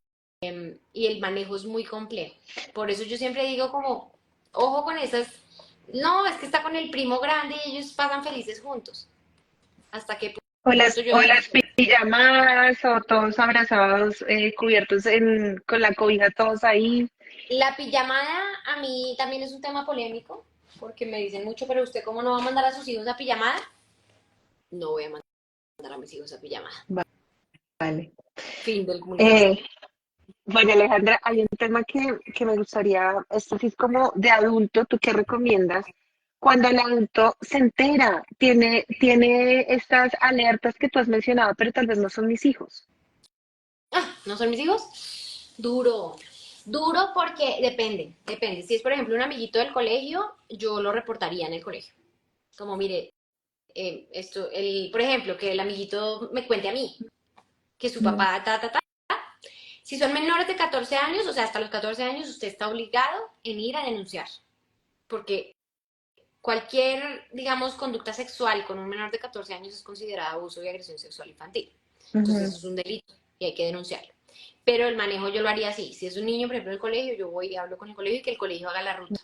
el manejo es muy complejo. Por eso yo siempre digo como, ojo con esas, no, es que está con el primo grande y ellos pasan felices juntos. ¿Hasta qué punto yo o digo? las pijamadas, o todos abrazados, cubiertos con la cobija, todos ahí. La pijamada a mí también es un tema polémico, porque me dicen mucho, pero usted cómo no va a mandar a sus hijos a pijamada, no voy a mandar a mis hijos a pijamada. Vale. Fin del comunicado. Eh, Bueno, Alejandra, hay un tema que me gustaría, esto sí es como de adulto, ¿tú qué recomiendas? Cuando el adulto se entera, tiene estas alertas que tú has mencionado, pero tal vez no son mis hijos. Ah, ¿no son mis hijos? Duro. Duro porque depende. Si es, por ejemplo, un amiguito del colegio, yo lo reportaría en el colegio. Como, mire, por ejemplo, que el amiguito me cuente a mí, que su Mm. papá, ta. Si son menores de 14 años, o sea, hasta los 14 años, usted está obligado en ir a denunciar. Porque cualquier, digamos, conducta sexual con un menor de 14 años es considerada abuso y agresión sexual infantil. Entonces, Ujú. eso es un delito y hay que denunciarlo. Pero el manejo yo lo haría así. Si es un niño, por ejemplo, en el colegio, yo voy y hablo con el colegio y que el colegio haga la ruta.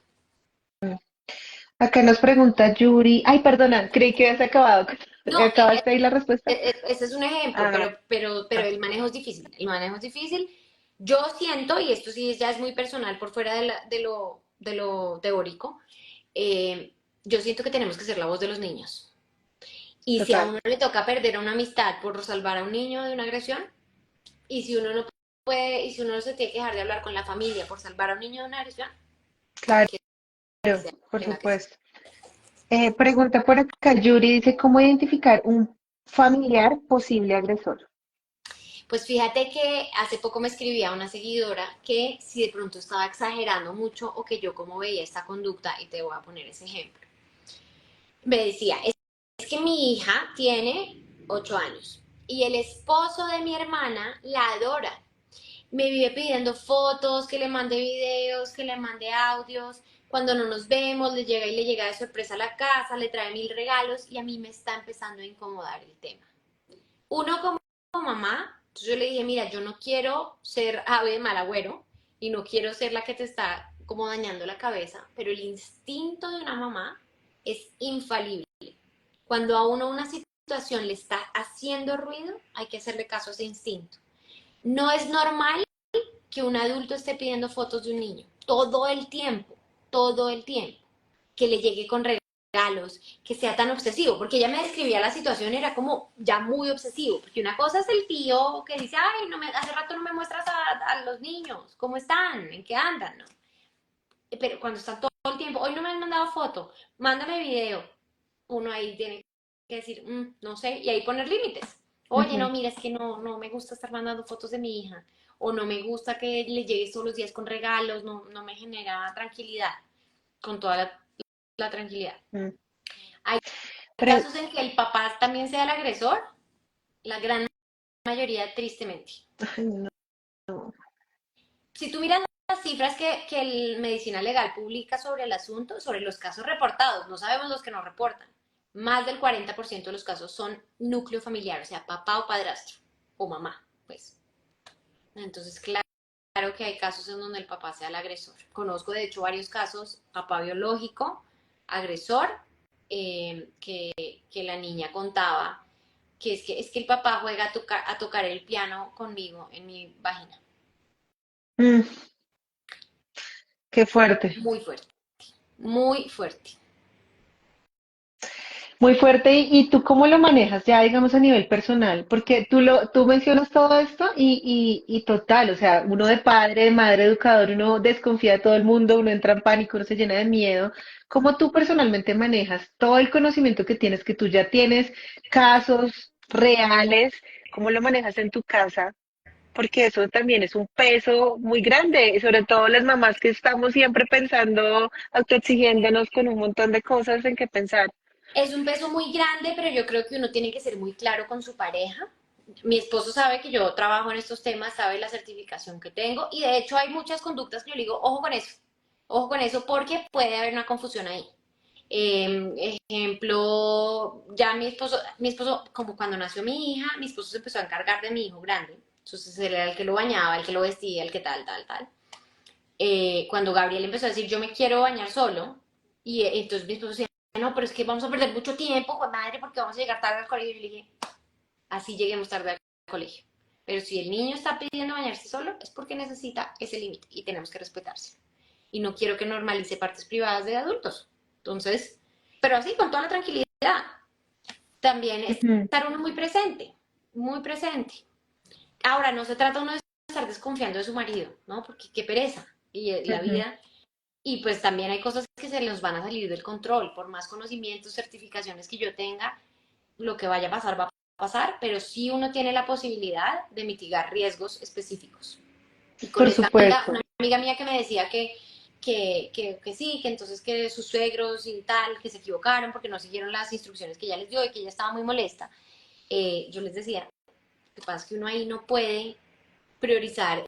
Acá nos pregunta Yuri. Ay, perdona, creí que habías acabado. No, ¿Acabaste ahí la respuesta? ese es un ejemplo, Ah, pero el manejo es difícil. El manejo es difícil. Yo siento, y esto sí ya es muy personal por fuera de lo teórico, eh, yo siento que tenemos que ser la voz de los niños. Y si a total. uno le toca perder una amistad por salvar a un niño de una agresión, y si uno no puede, y si uno no se tiene que dejar de hablar con la familia por salvar a un niño de una agresión, Claro, que se por tenga que ser. supuesto. Pregunta por acá, Yuri dice, ¿cómo identificar un familiar posible agresor? Pues fíjate que hace poco me escribía una seguidora que si de pronto estaba exagerando mucho o que yo como veía esta conducta, y te voy a poner ese ejemplo. Me decía, es que mi hija tiene 8 años y el esposo de mi hermana la adora. Me vive pidiendo fotos, que le mande videos, que le mande audios. Cuando no nos vemos, le llega de sorpresa a la casa, le trae 1000 regalos y a mí me está empezando a incomodar el tema. Uno como mamá, entonces yo le dije, mira, yo no quiero ser ave de mal agüero y no quiero ser la que te está como dañando la cabeza, pero el instinto de una mamá es infalible. Cuando a uno una situación le está haciendo ruido, hay que hacerle caso a ese instinto. No es normal que un adulto esté pidiendo fotos de un niño todo el tiempo, que le llegue con regalos, que sea tan obsesivo, porque ella me describía la situación, era como ya muy obsesivo, porque una cosa es el tío que dice, ay, no me, hace rato no me muestras a los niños, ¿cómo están? ¿En qué andan? ¿No? Pero cuando están todo el tiempo, hoy no me han mandado foto, mándame video, uno ahí tiene que decir, no sé, y ahí poner límites. Oye, no, Ujú. mira, es que no me gusta estar mandando fotos de mi hija, o no me gusta que le llegues todos los días con regalos, no me genera tranquilidad, con toda la tranquilidad. Mm. Hay Pero, casos en que el papá también sea el agresor, la gran mayoría tristemente. ay, no. Si tú miras las cifras que el Medicina Legal publica sobre el asunto, sobre los casos reportados, no sabemos los que no reportan, más del 40% de los casos son núcleo familiar, o sea, papá o padrastro, o mamá, pues. Entonces, claro que hay casos en donde el papá sea el agresor. Conozco, de hecho, varios casos, papá biológico, agresor, que la niña contaba, que es que el papá juega a tocar el piano conmigo en mi vagina. Mm, qué fuerte. Muy fuerte, muy fuerte. Muy fuerte. ¿Y tú cómo lo manejas ya, digamos, a nivel personal? Porque tú mencionas todo esto y total, o sea, uno de padre, de madre, educador, uno desconfía de todo el mundo, uno entra en pánico, uno se llena de miedo. ¿Cómo tú personalmente manejas todo el conocimiento que tienes, que tú ya tienes casos reales? ¿Cómo lo manejas en tu casa? Porque eso también es un peso muy grande, y sobre todo las mamás que estamos siempre pensando, autoexigiéndonos con un montón de cosas en que pensar. Es un peso muy grande, pero yo creo que uno tiene que ser muy claro con su pareja. Mi esposo sabe que yo trabajo en estos temas, sabe la certificación que tengo y de hecho hay muchas conductas que yo le digo, ojo con eso porque puede haber una confusión ahí. Ejemplo, ya mi esposo, como cuando nació mi hija, mi esposo se empezó a encargar de mi hijo grande. Entonces él era el que lo bañaba, el que lo vestía, el que tal, tal, tal. Cuando Gabriel empezó a decir, yo me quiero bañar solo, y entonces mi esposo decía, no, pero es que vamos a perder mucho tiempo, con madre, porque vamos a llegar tarde al colegio. Y yo le dije, así lleguemos tarde al colegio. Pero si el niño está pidiendo bañarse solo, es porque necesita ese límite y tenemos que respetarse. Y no quiero que normalice partes privadas de adultos. Entonces, pero así, con toda la tranquilidad, también es Ujú, estar uno muy presente, muy presente. Ahora, no se trata uno de estar desconfiando de su marido, ¿no? Porque qué pereza. Y la ujú. vida y pues también hay cosas que se nos van a salir del control, por más conocimientos, certificaciones que yo tenga, lo que vaya a pasar va a pasar, pero sí uno tiene la posibilidad de mitigar riesgos específicos. Y con Por esta amiga, supuesto. una amiga mía que me decía que sí, que entonces que sus suegros y tal, que se equivocaron porque no siguieron las instrucciones que ella les dio y que ella estaba muy molesta, yo les decía, lo que pasa es que uno ahí no puede priorizar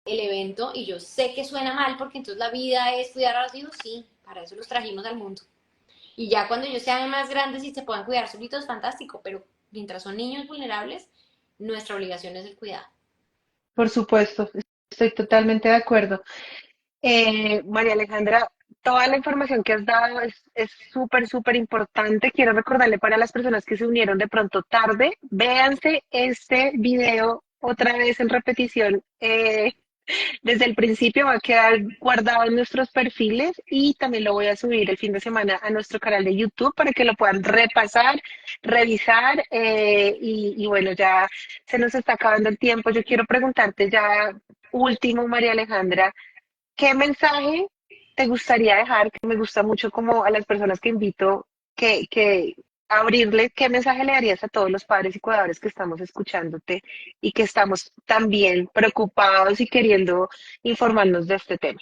el evento y yo sé que suena mal porque entonces la vida es cuidar a los hijos, sí, para eso los trajimos al mundo. Y ya cuando ellos sean más grandes y se puedan cuidar solitos, fantástico, pero mientras son niños vulnerables, nuestra obligación es el cuidado. Por supuesto, estoy totalmente de acuerdo. María Alejandra, toda la información que has dado es súper, súper importante. Quiero recordarle para las personas que se unieron de pronto tarde, véanse este video otra vez en repetición. Desde el principio va a quedar guardado en nuestros perfiles y también lo voy a subir el fin de semana a nuestro canal de YouTube para que lo puedan repasar, revisar y bueno, ya se nos está acabando el tiempo. Yo quiero preguntarte ya último, María Alejandra, ¿qué mensaje te gustaría dejar? Que me gusta mucho como a las personas que invito que abrirle, ¿qué mensaje le darías a todos los padres y cuidadores que estamos escuchándote y que estamos también preocupados y queriendo informarnos de este tema?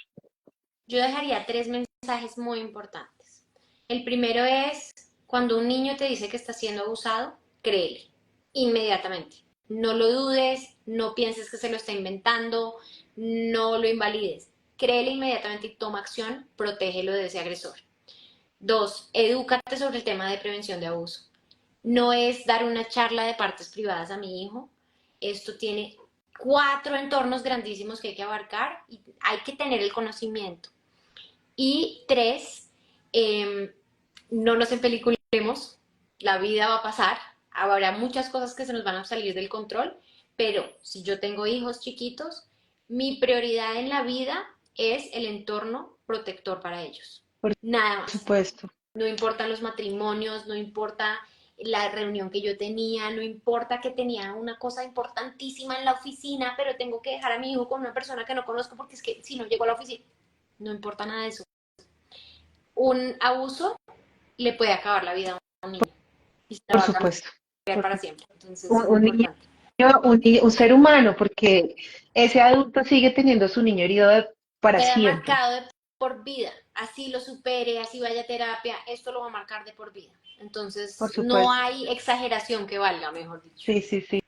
Yo dejaría tres mensajes muy importantes. El primero es, cuando un niño te dice que está siendo abusado, créele, inmediatamente. No lo dudes, no pienses que se lo está inventando, no lo invalides. Créele inmediatamente y toma acción, protégelo de ese agresor. Dos, edúcate sobre el tema de prevención de abuso. No es dar una charla de partes privadas a mi hijo. Esto tiene cuatro entornos grandísimos que hay que abarcar y hay que tener el conocimiento. Y tres, no nos empeliculemos, la vida va a pasar, habrá muchas cosas que se nos van a salir del control, pero si yo tengo hijos chiquitos, mi prioridad en la vida es el entorno protector para ellos. Por Nada más. supuesto. No importan los matrimonios, no importa la reunión que yo tenía, no importa que tenía una cosa importantísima en la oficina, pero tengo que dejar a mi hijo con una persona que no conozco porque es que si no llego a la oficina, no importa nada de eso. Un abuso le puede acabar la vida a un niño y se la Por va a supuesto. cambiar Por para supuesto. siempre. Entonces Un, es un niño, importante. un ser humano, porque ese adulto sigue teniendo su niño herido para Queda siempre. marcado de por vida. Así lo supere, así vaya a terapia, esto lo va a marcar de por vida. Por Entonces no supuesto. hay exageración que valga, mejor dicho. Sí, sí, sí.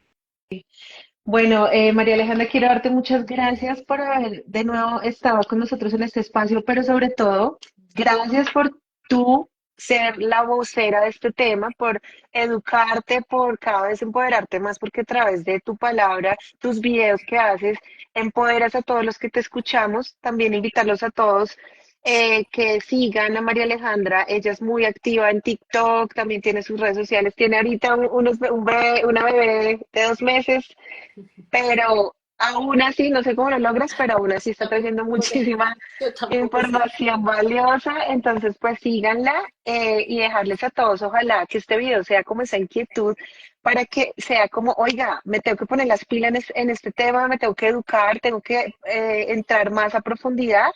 Bueno, María Alejandra, quiero darte muchas gracias por haber de nuevo estado con nosotros en este espacio, pero sobre todo, gracias por tú ser la vocera de este tema, por educarte, por cada vez empoderarte más, porque a través de tu palabra, tus videos que haces, empoderas a todos los que te escuchamos, también invitarlos a todos que sigan a María Alejandra. Ella es muy activa en TikTok, también tiene sus redes sociales, tiene ahorita una bebé de 2 meses, pero aún así, no sé cómo lo logras, pero aún así está trayendo muchísima Yo tampoco sé. información valiosa. Entonces, pues síganla y dejarles a todos, ojalá que este video sea como esa inquietud para que sea como, oiga, me tengo que poner las pilas en este tema, me tengo que educar, tengo que entrar más a profundidad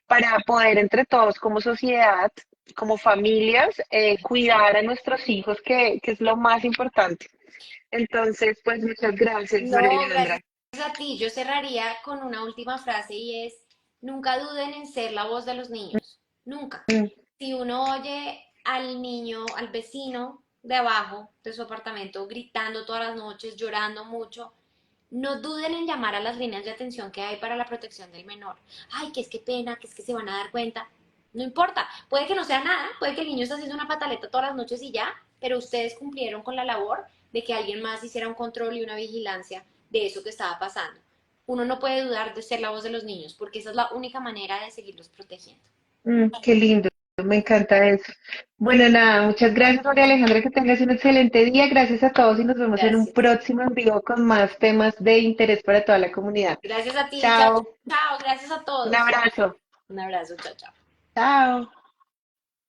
para poder entre todos como sociedad, como familias, cuidar a nuestros hijos, que es lo más importante. Entonces, pues muchas gracias, María No, gracias Alejandra. a ti. Yo cerraría con una última frase y es, nunca duden en ser la voz de los niños. Nunca. Mm, Si uno oye al niño, al vecino de abajo de su apartamento gritando todas las noches, llorando mucho, no duden en llamar a las líneas de atención que hay para la protección del menor. Ay, que es que pena, que es que se van a dar cuenta. No importa, puede que no sea nada, puede que el niño esté haciendo una pataleta todas las noches y ya, pero ustedes cumplieron con la labor de que alguien más hiciera un control y una vigilancia de eso que estaba pasando. Uno no puede dudar de ser la voz de los niños, porque esa es la única manera de seguirlos protegiendo. qué lindo, me encanta eso. Bueno, nada, muchas gracias, María Alejandra, que tengas un excelente día. Gracias a todos y nos vemos en un Gracias. próximo en vivo con más temas de interés para toda la comunidad. Gracias a ti, chao, Chao, chao, gracias a un todos. abrazo. Un abrazo, chao, chao. Chao.